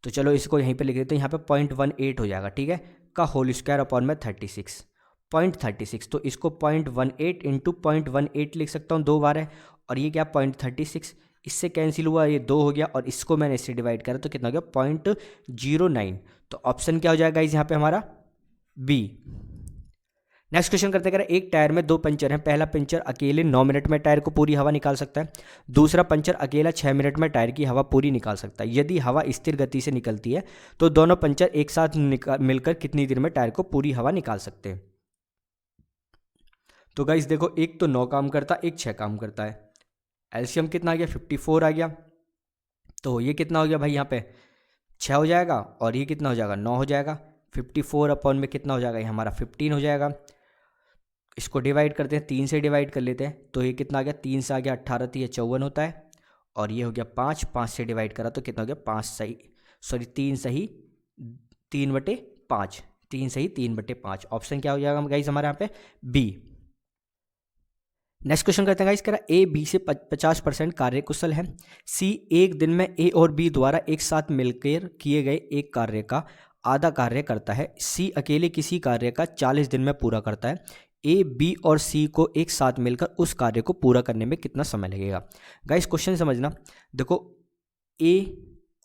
तो चलो इसको यहीं पे लिख देते हैं, यहाँ पे 0.18 हो जाएगा, ठीक है, का होल स्क्वायर अपॉन में 36, तो इसको 0.18 इंटू 0.18 लिख सकता हूँ, 2 बार है, और ये क्या 0.36, इससे कैंसिल हुआ, ये 2 हो गया, और इसको मैंने इससे डिवाइड करा तो कितना हो गया 0.09। तो ऑप्शन क्या हो जाएगा इस यहाँ पे हमारा बी। नेक्स्ट क्वेश्चन करते हैं, एक टायर में 2 पंचर हैं। पहला पंचर अकेले 9 मिनट में टायर को पूरी हवा निकाल सकता है, दूसरा पंचर अकेला 6 मिनट में टायर की हवा पूरी निकाल सकता है। यदि हवा स्थिर गति से निकलती है तो दोनों पंचर एक साथ मिलकर कितनी देर में टायर को पूरी हवा निकाल सकते हैं। तो गाइस देखो, एक तो 9 काम करता, एक 6 काम करता है। एलसीएम कितना आ गया 54 आ गया, तो ये कितना हो गया भाई यहाँ पे 6 हो जाएगा, और ये कितना हो जाएगा 9 हो जाएगा। 54 अपॉन में कितना हो जाएगा, ये हमारा 15 हो जाएगा। इसको डिवाइड करते हैं, 3 से डिवाइड कर लेते हैं, तो ये कितना आ गया 3 से आ गया 18, 54 होता है, और ये हो गया 5 से डिवाइड करा तो कितना हो गया 3 सही 3/5, 3 सही 3/5। ऑप्शन क्या हो जाएगा गाइस हमारे यहाँ पे बी। नेक्स्ट क्वेश्चन करते हैं गाइस, कह रहा ए बी से 50% कार्य कुशल है। सी एक दिन में ए और बी द्वारा एक साथ मिलकर किए गए एक कार्य का आधा कार्य करता है। सी अकेले किसी कार्य का 40 दिन में पूरा करता है। ए बी और सी को एक साथ मिलकर उस कार्य को पूरा करने में कितना समय लगेगा। गाइस क्वेश्चन समझना, देखो ए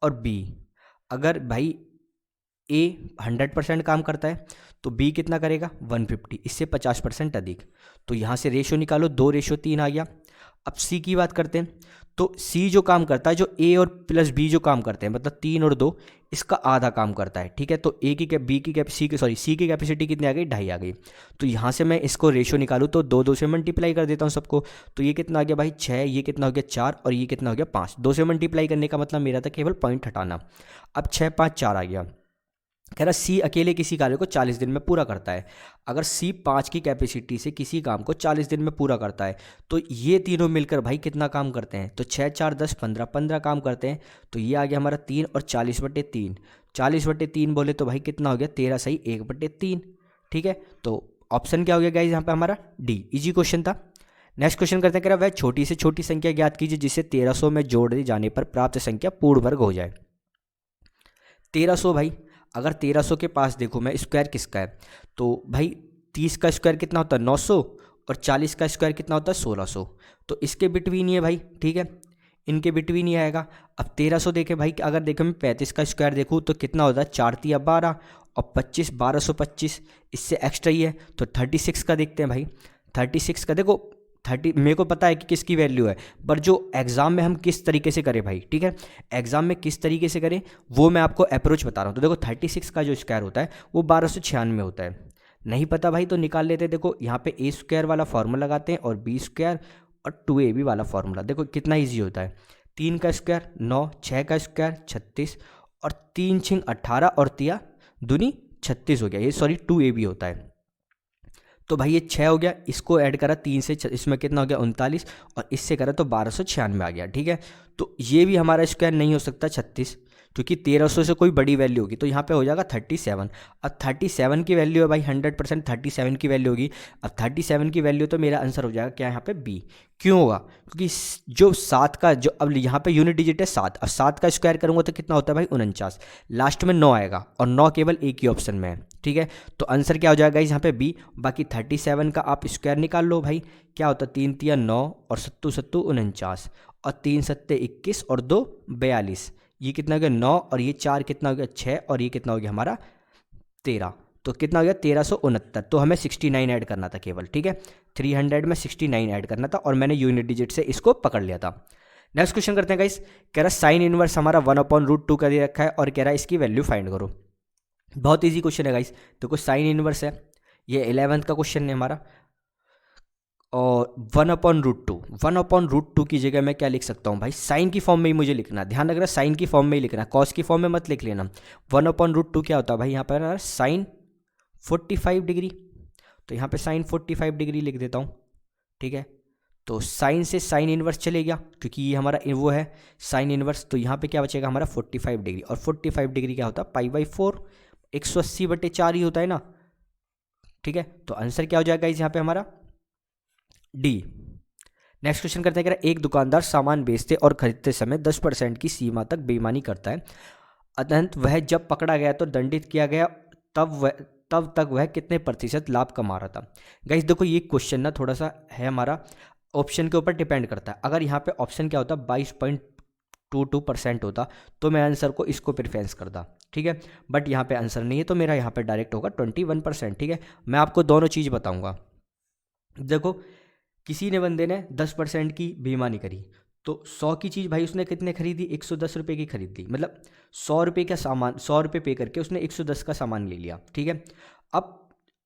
और बी, अगर भाई ए 100% काम करता है तो बी कितना करेगा 150, इससे 50% अधिक। तो यहाँ से रेशो निकालो, 2:3 आ गया। अब सी की बात करते हैं, तो सी जो काम करता है, जो ए और प्लस बी जो काम करते हैं, मतलब 3 और 2, इसका आधा काम करता है, ठीक है। तो ए की बी की सी की कैपेसिटी कितनी आ गई 2.5 आ गई। तो यहाँ से मैं इसको रेशो निकालूँ तो 2 से मल्टीप्लाई कर देता हूँ सबको, तो ये कितना आ गया भाई 6, ये कितना हो गया 4, और ये कितना हो गया 5। 2 से मल्टीप्लाई करने का मतलब मेरा था केवल पॉइंट हटाना। अब 6, 5, 4 आ गया। कह रहा सी अकेले किसी कार्य को 40 दिन में पूरा करता है। अगर सी 5 की कैपेसिटी से किसी काम को 40 दिन में पूरा करता है, तो ये तीनों मिलकर भाई कितना काम करते हैं, तो 6, 4, 10, 15, 15 काम करते हैं। तो ये आ गया हमारा 3 और 40/3, 40/3 बोले तो भाई कितना हो गया 13 सही 1/3, ठीक है। तो ऑप्शन क्या हो गया गाइस यहाँ पे हमारा डी। इजी क्वेश्चन था। नेक्स्ट क्वेश्चन करते हैं, कह रहा वह छोटी से छोटी संख्या ज्ञात कीजिए जिसे 1300 में जोड़ दिए जाने पर प्राप्त संख्या पूर्ण वर्ग हो जाए। 1300 भाई, अगर 1300 के पास देखो मैं स्क्वायर किसका है, तो भाई 30 का स्क्वायर कितना होता है 900, और 40 का स्क्वायर कितना होता है 1600। तो इसके बिटवीन ही है भाई, ठीक है, इनके बिटवीन ही आएगा। अब 1300 देखे भाई, अगर देखे मैं 35 का स्क्वायर देखूँ तो कितना होता है 4 × 12 और 25 1225, इससे एक्स्ट्रा ही है। तो 36 का देखते हैं भाई, 36 का देखो 30 मेरे को पता है कि किसकी वैल्यू है, पर जो एग्जाम में हम किस तरीके से करें भाई, ठीक है, एग्जाम में किस तरीके से करें वो मैं आपको अप्रोच बता रहा हूँ। तो देखो 36 का जो स्क्वायर होता है वो 1296 होता है। नहीं पता भाई तो निकाल लेते हैं। देखो यहाँ पे ए स्क्वायर वाला फॉर्मूला लगाते हैं और बी स्क्वायर और 2ab वाला फॉर्मूला, देखो कितना ईजी होता है। 3 का स्क्वायर 9, 6 का स्क्वायर 36, और 3 × 18 और 3 दूनी 36 हो गया, ये 2ab होता है। तो भाई ये 6 हो गया, इसको ऐड करा 3 से, इसमें कितना हो गया 39, और इससे करा तो 1296 आ गया, ठीक है। तो ये भी हमारा स्क्वायर नहीं हो सकता 36, क्योंकि 1300 से कोई बड़ी वैल्यू होगी, तो यहाँ पे हो जाएगा 37। अब 37 की वैल्यू है भाई 100% 37 की वैल्यू होगी। अब 37 की वैल्यू तो मेरा आंसर हो जाएगा क्या यहाँ पे बी। क्यों होगा, क्योंकि जो 7 का जो अब यहाँ पे यूनिट डिजिट है 7, अब 7 का स्क्वायर करूँगा तो कितना होता है भाई 49, लास्ट में 9 आएगा, और 9 केवल एक ही ऑप्शन में है, ठीक है। तो आंसर क्या हो जाएगा यहाँ पे बी। बाकी 37 का आप स्क्वायर निकाल लो भाई, क्या होता है 3 × 3 9 और 7 × 7 49, और 3 × 7 21 और 2 42, ये कितना हो गया 9, और ये 4 कितना हो गया 6, और ये कितना हो गया हमारा 13, तो कितना हो गया 1369। तो हमें 69 ऐड करना था केवल, ठीक है, 300 में 69 ऐड करना था, और मैंने यूनिट डिजिट से इसको पकड़ लिया था। नेक्स्ट क्वेश्चन करते हैं गाइस। कह रहा साइन इनवर्स हमारा 1/√2 का दे रखा है और कह रहा है इसकी वैल्यू फाइंड करो। बहुत इजी क्वेश्चन है गाइस। देखो साइन इनवर्स है, ये 11th का क्वेश्चन है हमारा, और 1/√2 की जगह मैं क्या लिख सकता हूँ भाई, साइन की फॉर्म में ही मुझे लिखना, ध्यान रखना साइन की फॉर्म में ही लिखना, कॉस की फॉर्म में मत लिख लेना। 1/√2 क्या होता है भाई, यहाँ पर साइन 45 डिग्री, तो यहाँ पे साइन 45 डिग्री लिख देता हूँ, ठीक है। तो साइन से साइन इनवर्स चले गया क्योंकि ये हमारा वो है साइन इनवर्स, तो यहाँ पे क्या बचेगा हमारा 45 डिग्री, और 45 डिग्री क्या होता है π/4, 180/4 ही होता है ना, ठीक है। तो आंसर क्या हो जाएगा इस यहाँ पे हमारा डी। नेक्स्ट क्वेश्चन करते हैं, कह रहा है एक दुकानदार सामान बेचते और खरीदते समय 10% की सीमा तक बेईमानी करता है, अतः वह जब पकड़ा गया तो दंडित किया गया, तब तक वह कितने प्रतिशत लाभ कमा रहा था। गाइस देखो ये क्वेश्चन ना थोड़ा सा है हमारा ऑप्शन के ऊपर डिपेंड करता है। अगर यहाँ पे ऑप्शन क्या होता 22.22% होता तो मैं आंसर को इसको प्रेफरेंस करता, ठीक है। बट यहाँ पे आंसर नहीं है तो मेरा यहाँ पे डायरेक्ट होगा 21%, ठीक है। मैं आपको दोनों चीज़ बताऊँगा। देखो किसी ने बंदे ने 10% की बेईमानी करी, तो 100 की चीज़ भाई उसने कितने खरीदी, 110 रुपये की खरीद ली, मतलब 100 रुपये का सामान, 100 रुपये पे करके उसने 110 का सामान ले लिया, ठीक है।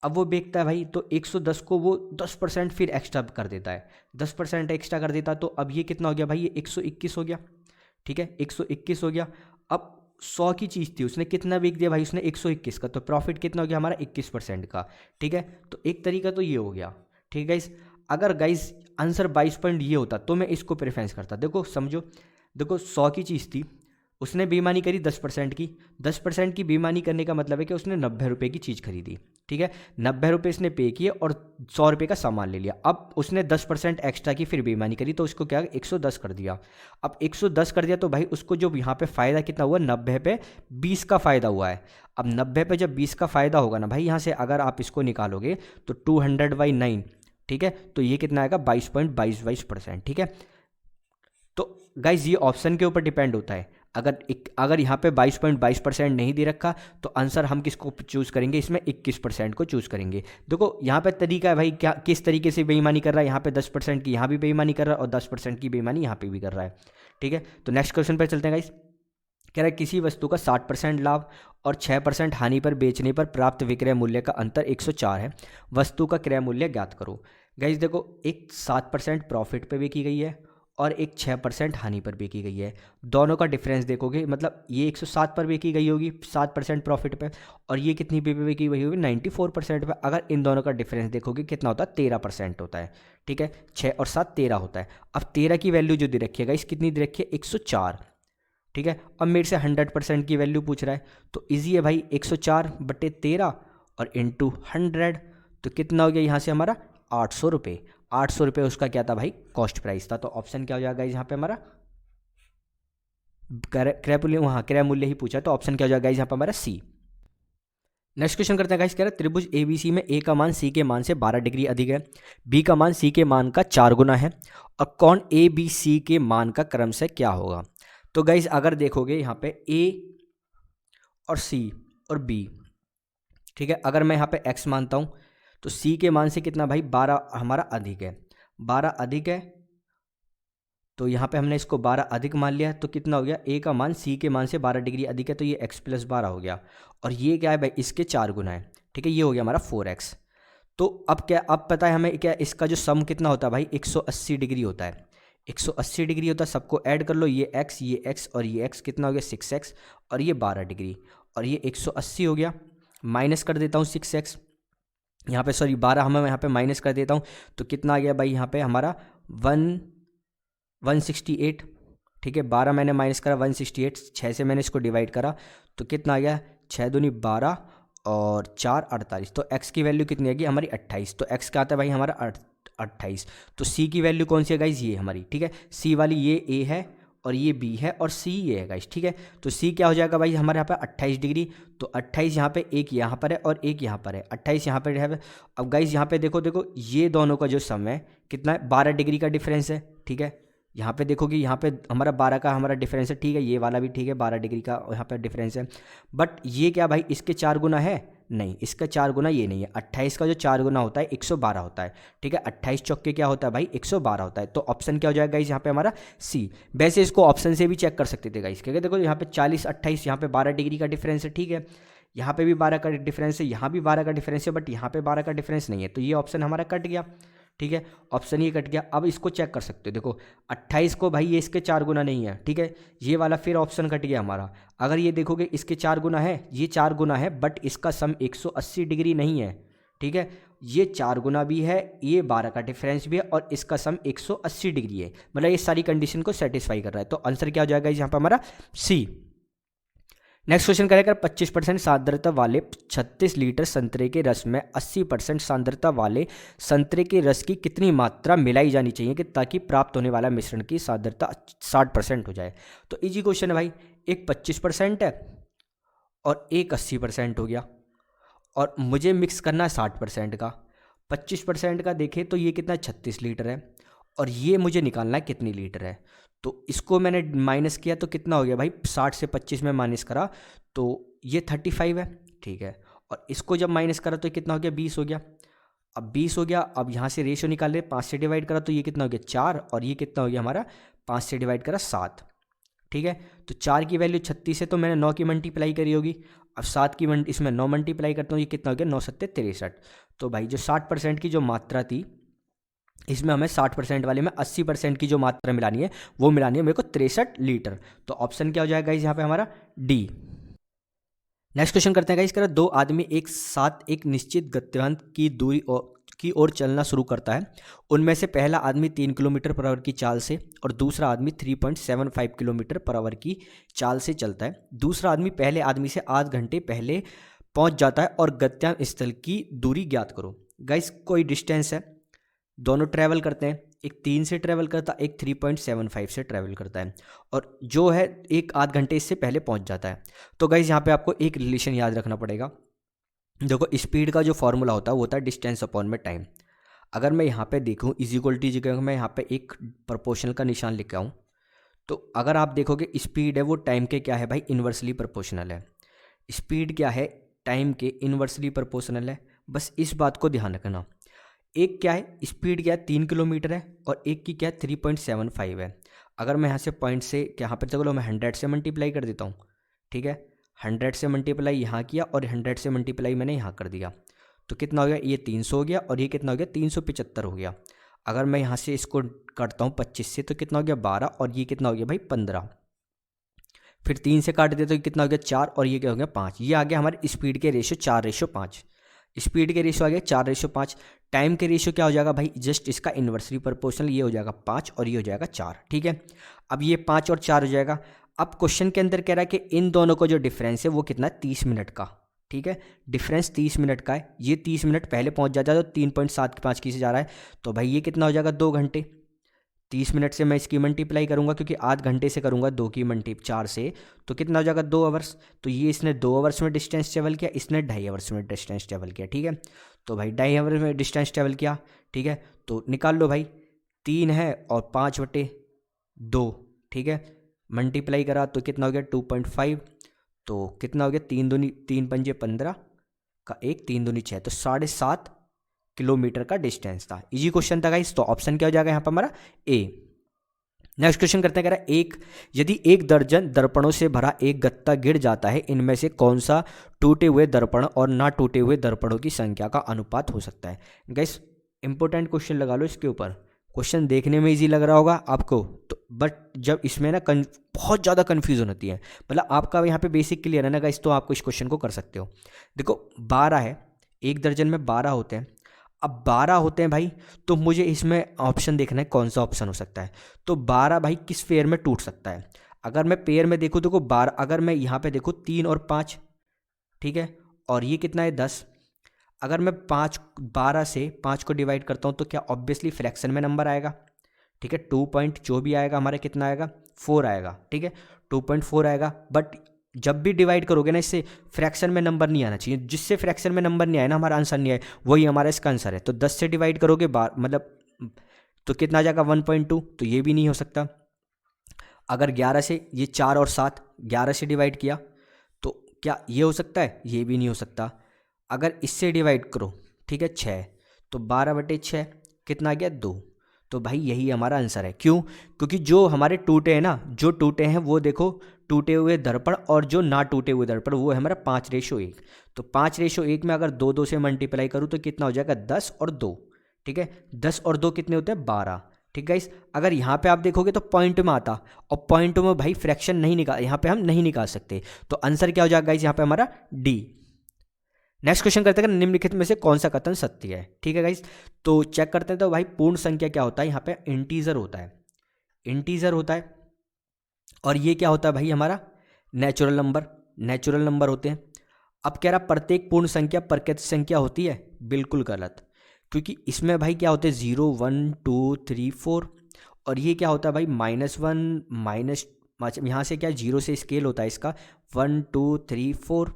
अब वो बेचता है भाई, तो 110 को वो 10% फिर एक्स्ट्रा कर देता है, 10% एक्स्ट्रा कर देता, तो अब ये कितना हो गया भाई, ये 121 हो गया, ठीक है, 121 हो गया। अब 100 की चीज़ थी, उसने कितना बेच दिया भाई, उसने 121 का, तो प्रॉफिट कितना हो गया हमारा 21% का, ठीक है। तो एक तरीका तो ये हो गया, ठीक है गाइस। अगर गाइस आंसर 22 पॉइंट ये होता तो मैं इसको प्रेफरेंस करता। देखो समझो, देखो 100 की चीज़ थी, उसने बेईमानी करी 10% की, 10% की बेईमानी करने का मतलब है कि उसने 90 रुपये की चीज़ खरीदी, ठीक है, 90 रुपये उसने पे किए और 100 रुपये का सामान ले लिया। अब उसने 10% एक्स्ट्रा की फिर बेईमानी करी, तो उसको क्या 110 कर दिया। अब 110 कर दिया तो भाई उसको जो यहाँ पे फ़ायदा कितना हुआ, 90 पे 20 का फ़ायदा हुआ है। अब 90 पे जब 20 का फ़ायदा होगा ना भाई, यहाँ से अगर आप इसको निकालोगे तो 200/9, ठीक है, तो ये कितना आएगा 22.22%, ठीक है। तो गाइज ये ऑप्शन के ऊपर डिपेंड होता है। अगर यहाँ पे 22.22% नहीं दे रखा तो आंसर हम किसको चूज़ करेंगे, इसमें 21% को चूज़ करेंगे। देखो यहाँ पे तरीका है भाई, क्या किस तरीके से बेईमानी कर रहा है, यहाँ पे 10% की यहाँ भी बेईमानी कर रहा है और 10% की बेईमानी यहाँ पे भी कर रहा है, ठीक है। तो नेक्स्ट क्वेश्चन पर चलते हैं गाइज। कह रहा है किसी वस्तु का 60% लाभ और 6% हानि पर बेचने पर प्राप्त विक्रय मूल्य का अंतर 104 है, वस्तु का क्रय मूल्य ज्ञात करो। गाइज देखो एक 7% प्रॉफिट पे बेची गई है और एक 6% हानि पर बेची गई है, दोनों का डिफरेंस देखोगे, मतलब ये 107 पर बेची गई होगी 7% प्रॉफिट पे, और ये कितनी पे बेची गई होगी 94% पे। अगर इन दोनों का डिफरेंस देखोगे कितना होता है 13% होता है, ठीक है, 6 और 7 13 होता है। अब 13 की वैल्यू जो दे रखी है गाइस, कितनी दे रखी है 104, ठीक है। अब मेरे से 100% की वैल्यू पूछ रहा है, तो इजी है भाई, 104/13 और इंटू 100, तो कितना हो गया यहाँ से हमारा 800 रुपये। 800 रुपये उसका क्या था भाई, कॉस्ट प्राइस था। तो ऑप्शन क्या हो जाएगा यहाँ पे हमारा, क्रय मूल्य, वहाँ क्रय मूल्य ही पूछा, तो ऑप्शन क्या हो जाएगा यहाँ पे हमारा सी। नेक्स्ट क्वेश्चन करते हैं गाइस। कह रहा है त्रिभुज ABC में A का मान C के मान से 12 डिग्री अधिक है, B का मान C के मान का 4 गुना है, और कोण ABC के मान का क्रम से क्या होगा। तो गाइस अगर देखोगे यहाँ पे A और C और B, ठीक है, अगर मैं यहाँ पे x मानता हूँ तो C के मान से कितना भाई 12 हमारा अधिक है, 12 अधिक है, तो यहाँ पे हमने इसको 12 अधिक मान लिया, तो कितना हो गया, A का मान C के मान से 12 डिग्री अधिक है, तो ये x + 12 हो गया, और ये क्या है भाई इसके 4 गुना है, ठीक है, ये हो गया हमारा 4x। तो अब क्या, अब पता है हमें क्या इसका जो सम कितना होता है भाई 180 डिग्री होता है, 180 डिग्री होता है, सबको ऐड कर लो, ये x और ये x कितना हो गया 6x, और ये 12 डिग्री, और ये 180 हो गया, माइनस कर देता हूँ 6x यहाँ पे, सॉरी 12 हमें यहाँ पे माइनस कर देता हूँ, तो कितना आ गया भाई यहाँ पे हमारा 168, ठीक है, 12 मैंने माइनस करा 168, 6 से मैंने इसको डिवाइड करा, तो कितना आ गया 6 दूनी 12 और 4 48, तो x की वैल्यू कितनी आएगी हमारी 28, तो x क्या आता है भाई हमारा 28। तो c की वैल्यू कौन सी है गाइज, ये हमारी, ठीक है, c वाली ये a है और ये b है और c ये है गाइज, ठीक है। तो c क्या हो जाएगा भाई हमारे यहाँ पे 28 डिग्री, तो 28 यहाँ पे, एक यहाँ पर है और एक यहाँ पर है, 28 यहाँ पर है। अब गाइज यहाँ पे देखो देखो ये दोनों का जो सम है कितना है 12 डिग्री का डिफरेंस है, ठीक है। यहाँ पे देखोगे यहाँ पे हमारा 12 का हमारा डिफरेंस है, ठीक है, ये वाला भी ठीक है 12 डिग्री का यहाँ पे डिफरेंस है, बट ये क्या भाई इसके 4 गुना है नहीं, इसका 4 गुना ये नहीं है। 28 का जो 4 गुना होता है 112 होता है, ठीक है। 28 चौके क्या होता है भाई, 112 होता है। तो ऑप्शन क्या हो जाएगा गाइस यहाँ पे हमारा सी। वैसे इसको ऑप्शन से भी चेक कर सकते थे गाइस, क्योंकि देखो यहाँ पे 40 28 यहाँ पे 12 डिग्री का डिफरेंस है, ठीक है। यहाँ पे भी 12 का डिफरेंस है, यहाँ भी 12 का डिफरेंस है, बट यहाँ पे 12 का डिफरेंस नहीं है, तो ये ऑप्शन हमारा कट गया, ठीक है। ऑप्शन ये कट गया। अब इसको चेक कर सकते हो, देखो 28 को भाई ये इसके 4 गुना नहीं है, ठीक है। ये वाला फिर ऑप्शन कट गया हमारा। अगर ये देखोगे इसके 4 गुना है, ये 4 गुना है, बट इसका सम 180 डिग्री नहीं है, ठीक है। ये 4 गुना भी है, ये 12 का डिफरेंस भी है, और इसका सम 180 डिग्री है, मतलब ये सारी कंडीशन को सेटिस्फाई कर रहा है। तो आंसर क्या हो जाएगा यहाँ पर हमारा सी। नेक्स्ट क्वेश्चन करेगा 25% सांद्रता वाले 36 लीटर संतरे के रस में 80% सांद्रता वाले संतरे के रस की कितनी मात्रा मिलाई जानी चाहिए कि ताकि प्राप्त होने वाला मिश्रण की सांद्रता 60% हो जाए। तो इजी क्वेश्चन है भाई, एक 25% है और एक 80% हो गया, और मुझे मिक्स करना है 60% का। 25% का देखें तो ये कितना 36 लीटर है, और ये मुझे निकालना है कितनी लीटर है। तो इसको मैंने माइनस किया तो कितना हो गया भाई, 60 से 25 में माइनस करा तो ये 35 है, ठीक है। और इसको जब माइनस करा तो कितना हो गया, 20 हो गया। अब 20 हो गया, अब यहाँ से रेशियो निकाल ले, 5 से डिवाइड करा तो ये कितना हो गया 4, और ये कितना हो गया हमारा 5 से डिवाइड करा 7, ठीक है। तो 4 की वैल्यू 36 है, तो मैंने 9 की मल्टीप्लाई करी होगी। अब 7 की इसमें 9 मल्टीप्लाई करता हूँ, ये कितना हो गया 9 7 63। तो भाई जो 60% की जो मात्रा थी, इसमें हमें 60% वाले में 80% की जो मात्रा मिलानी है वो मिलानी है मेरे को 63 लीटर। तो ऑप्शन क्या हो जाएगा गाइस यहाँ पे हमारा डी। नेक्स्ट क्वेश्चन करते हैं गाइस, कह दो आदमी एक साथ एक निश्चित गत्यंक की दूरी की ओर चलना शुरू करता है। उनमें से पहला आदमी 3 किलोमीटर पर आवर की चाल से और दूसरा आदमी 3.75 किलोमीटर पर आवर की चाल से चलता है। दूसरा आदमी पहले आदमी से आध घंटे पहले पहुंच जाता है और गत्यांक स्थल की दूरी ज्ञात करो। गाइस कोई डिस्टेंस है, दोनों ट्रैवल करते हैं, एक 3 से ट्रैवल करता है, एक 3.75 से ट्रैवल करता है, और जो है एक आध घंटे इससे पहले पहुंच जाता है। तो गाइस यहाँ पे आपको एक रिलेशन याद रखना पड़ेगा। देखो स्पीड का जो फॉर्मूला होता है वो होता है डिस्टेंस अपॉन में टाइम। अगर मैं यहाँ पे देखूँ इज इक्वल टू जगह मैं यहाँ पे एक प्रोपोर्शनल का निशान लिख आऊँ, तो अगर आप देखोगे स्पीड है वो टाइम के क्या है भाई, इन्वर्सली प्रोपोर्शनल है। स्पीड क्या है, टाइम के इन्वर्सली प्रोपोर्शनल है। बस इस बात को ध्यान रखना। एक क्या है, स्पीड क्या है 3 किलोमीटर है, और एक की क्या है 3.75 है। अगर मैं यहाँ से पॉइंट से यहाँ पर चलो मैं 100 से मल्टीप्लाई कर देता हूँ, ठीक है। 100 से मल्टीप्लाई यहाँ किया और 100 से मल्टीप्लाई मैंने यहाँ कर दिया, तो कितना हो गया, ये 300 हो गया, और ये कितना हो गया 375 हो गया। अगर मैं यहाँ से इसको काटता हूँ 25 से तो कितना हो गया 12, और ये कितना हो गया भाई 15। फिर 3 से काट देते तो कितना हो गया 4, और ये क्या हो गया 5। ये आ गया हमारे स्पीड के रेशियो 4:5। स्पीड के रेशियो आ गया 4:5। टाइम के रेशियो क्या हो जाएगा भाई, जस्ट इसका इन्वर्सली प्रोपोर्शनल, ये हो जाएगा 5 और ये हो जाएगा 4, ठीक है। अब ये 5 और 4 हो जाएगा। अब क्वेश्चन के अंदर कह रहा है कि इन दोनों को जो डिफरेंस है वो कितना है 30 मिनट का, ठीक है। डिफरेंस 30 मिनट का है, ये 30 मिनट पहले पहुंच जाता है तो 3.75 की से जा रहा है, तो भाई ये कितना हो जाएगा 2 घंटे। 30 मिनट से मैं इसकी मल्टीप्लाई करूंगा क्योंकि आध घंटे से करूंगा, 2 की मल्टी 4 से, तो कितना हो जाएगा 2 आवर्स। तो ये इसने 2 आवर्स में डिस्टेंस ट्रेवल किया, इसने 2.5 आवर्स में डिस्टेंस ट्रेवल किया, ठीक है। तो भाई 2.5 आवर्स में डिस्टेंस ट्रेवल किया, ठीक है। तो निकाल लो भाई, 3 है और 5/2, ठीक है। मल्टीप्लाई करा तो कितना हो गया 2.5, तो कितना हो गया 3 दूनी 3 पंजे 15 का 1, 3 दूनी 6, तो 7.5 किलोमीटर का डिस्टेंस था। इजी क्वेश्चन था गाइस, तो ऑप्शन क्या हो जाएगा यहाँ पर हमारा ए। नेक्स्ट क्वेश्चन करते हैं, कह रहा है यदि 1 दर्जन दर्पणों से भरा एक गत्ता गिर जाता है, इनमें से कौन सा टूटे हुए दर्पण और ना टूटे हुए दर्पणों की संख्या का अनुपात हो सकता है। गाइस इंपॉर्टेंट क्वेश्चन लगा लो इसके ऊपर। क्वेश्चन देखने में इजी लग रहा होगा आपको, तो बट जब इसमें ना बहुत ज़्यादा कन्फ्यूजन होती है, मतलब आपका यहाँ पे बेसिक क्लियर है ना गाइस, तो आपको इस क्वेश्चन को कर सकते हो। देखो 12 है, 1 दर्जन में 12 होते हैं। अब 12 होते हैं भाई, तो मुझे इसमें ऑप्शन देखना है कौन सा ऑप्शन हो सकता है। तो 12 भाई किस पेयर में टूट सकता है। अगर मैं पेयर में देखूँ देखो 12, अगर मैं यहाँ पे देखूँ 3 और 5, ठीक है, और ये कितना है 10। अगर मैं 12 से 5 को डिवाइड करता हूँ तो क्या ऑब्वियसली फ्रैक्शन में नंबर आएगा, ठीक है। 2 पॉइंट जो भी आएगा हमारा कितना आएगा 4 आएगा, ठीक है, 2.4 आएगा। बट जब भी डिवाइड करोगे ना इससे फ्रैक्शन में नंबर नहीं आना चाहिए, जिससे फ्रैक्शन में नंबर नहीं आए ना हमारा आंसर नहीं आए, वही हमारा इसका आंसर है। तो 10 से डिवाइड करोगे मतलब तो कितना आ जाएगा 1.2, तो ये भी नहीं हो सकता। अगर 11 से ये 4 और 7 11 से डिवाइड किया तो क्या ये हो सकता है, ये भी नहीं हो सकता। अगर इससे डिवाइड करो, ठीक है, 6, तो 12/6 कितना आ गया 2। तो भाई यही हमारा आंसर है। क्यों? क्योंकि जो हमारे टूटे हैं ना, जो टूटे हैं वो देखो टूटे हुए दर्पण, और जो ना टूटे हुए दर्पण वो है हमारा 5:1। तो 5:1 में अगर 2 से मल्टीप्लाई करूँ तो कितना हो जाएगा 10 और 2, ठीक है, 10 और 2 कितने होते हैं 12, ठीक है। अगर यहाँ पे आप देखोगे तो पॉइंट में आता, और पॉइंट में भाई फ्रैक्शन नहीं निकाल, यहाँ पे हम नहीं निकाल सकते, तो आंसर क्या हो जाएगा गाइस यहाँ पे हमारा डी। नेक्स्ट क्वेश्चन करते हैं निम्नलिखित में से कौन सा कथन सत्य है, ठीक है गाइस। तो चेक करते हैं, तो भाई पूर्ण संख्या क्या होता है, यहाँ पे इंटीजर होता है, इंटीजर होता है। और ये क्या होता है भाई हमारा नेचुरल नंबर, नेचुरल नंबर होते हैं। अब कह रहा प्रत्येक पूर्ण संख्या प्राकृतिक संख्या होती है, बिल्कुल गलत, क्योंकि इसमें भाई क्या होते हैं 0 1 2 3 4, और ये क्या होता है भाई -1 माइनस, यहाँ से क्या 0 से स्केल होता है इसका 1 2 3 4,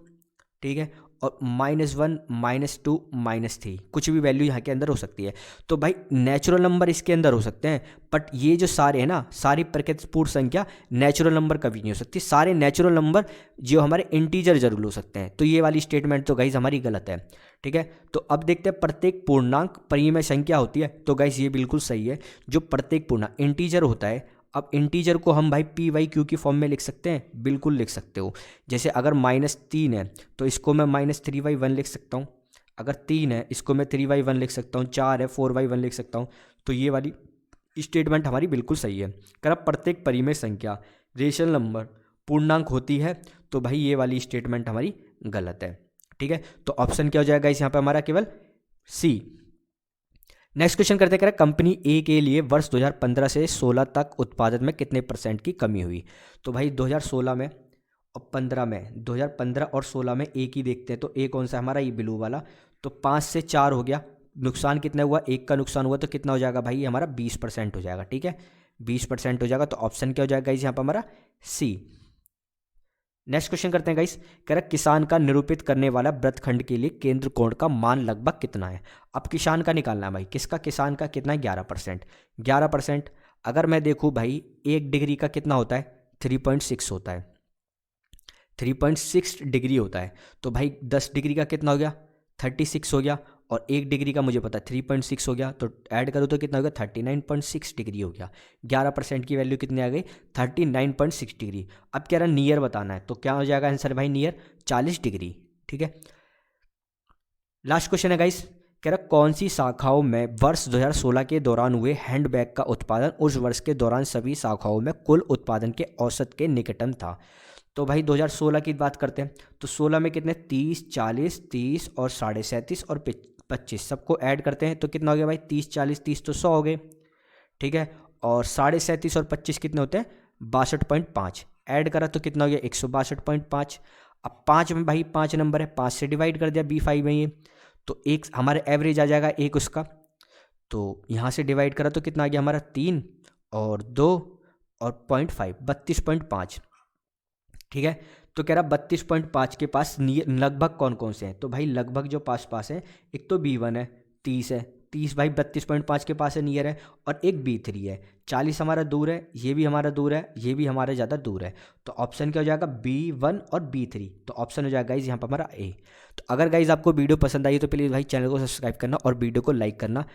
ठीक है, और -1 -2 -3 कुछ भी वैल्यू यहाँ के अंदर हो सकती है। तो भाई नेचुरल नंबर इसके अंदर हो सकते हैं, बट ये जो सारे हैं ना, सारी प्राकृतिक पूर्ण संख्या नेचुरल नंबर कभी नहीं हो सकती। सारे नेचुरल नंबर जो हमारे इंटीजर जरूर हो सकते हैं। तो ये वाली स्टेटमेंट तो गाइज हमारी गलत है, ठीक है। तो अब देखते हैं प्रत्येक पूर्णांक परिमेय संख्या होती है, तो गाइज ये बिल्कुल सही है। जो प्रत्येक पूर्णांक इंटीजर होता है, अब इंटीजर को हम भाई p/q की फॉर्म में लिख सकते हैं, बिल्कुल लिख सकते हो। जैसे अगर -3 है तो इसको मैं -3/1 लिख सकता हूँ, अगर 3 है इसको मैं 3/1 लिख सकता हूँ, 4 है 4/1 लिख सकता हूँ। तो ये वाली स्टेटमेंट हमारी बिल्कुल सही है। अगर प्रत्येक परिमेय संख्या रेशनल नंबर पूर्णांक होती है, तो भाई ये वाली स्टेटमेंट हमारी गलत है, ठीक है। तो ऑप्शन क्या हो जाएगा इस यहाँ पे हमारा केवल सी। नेक्स्ट क्वेश्चन करते हैं, कंपनी ए के लिए वर्ष 2015 से 16 तक उत्पादन में कितने % की कमी हुई। तो भाई 2016 में और 15 में, 2015 और 16 में एक ही देखते हैं। तो ए कौन सा हमारा, ये ब्लू वाला, तो 5 से 4 हो गया, नुकसान कितना हुआ, एक का नुकसान हुआ, तो कितना हो जाएगा भाई हमारा 20% हो जाएगा, ठीक है, 20% हो जाएगा। तो ऑप्शन क्या हो जाएगा इस यहाँ पर हमारा सी। नेक्स्ट क्वेश्चन करते हैं गाइस, कह रहा किसान का निरूपित करने वाला वृत्तखंड के लिए केंद्र कोण का मान लगभग कितना है। अब किसान का निकालना है भाई, किसका, किसान का कितना है 11%, 11%। अगर मैं देखूँ भाई 1 डिग्री का कितना होता है 3.6 होता है, 3.6 डिग्री होता है। तो भाई 10 डिग्री का कितना हो गया 36 हो गया, और 1 डिग्री का मुझे पता है 3.6 हो गया, तो ऐड करो तो कितना हो गया 39.6 डिग्री हो गया। 11% की वैल्यू कितनी आ गई 39.6 डिग्री। अब कह रहा नियर बताना है, तो क्या हो जाएगा आंसर भाई नियर 40 डिग्री, ठीक है। लास्ट क्वेश्चन है गाइस, कह रहा कौन सी शाखाओं में वर्ष 2016 के दौरान हुए हैंडबैग का उत्पादन उस वर्ष के दौरान सभी शाखाओं में कुल उत्पादन के औसत के निकटतम था। तो भाई 2016 की बात करते हैं, तो 16 में कितने 30 40 30 और 37.5 और 25 सबको ऐड करते हैं, तो कितना हो गया भाई 30 40 30 तो 100 हो गए, ठीक है, और 37.5 और 25 कितने होते हैं 62.5, ऐड करा तो कितना हो गया 162.5। अब 5 में भाई 5 नंबर है, 5 से डिवाइड कर दिया B5 में ये, तो एक हमारे एवरेज आ जाएगा एक उसका, तो यहाँ से डिवाइड करा तो कितना आ गया हमारा 3 और 2 और 0.5 32.5, ठीक है। तो कह रहा 32.5 के पास लगभग कौन कौन से हैं, तो भाई लगभग जो पास पास है, एक तो B1 है 30 है, 30 भाई 32.5 के पास है नियर है, और एक B3 है 40 हमारा दूर है, ये भी हमारा दूर है, ये भी हमारा ज़्यादा दूर है। तो ऑप्शन क्या हो जाएगा B1 और B3, तो ऑप्शन हो जाएगा गाइज यहाँ पर हमारा ए। तो अगर गाइज आपको वीडियो पसंद आई तो प्लीज़ भाई चैनल को सब्सक्राइब करना और वीडियो को लाइक करना।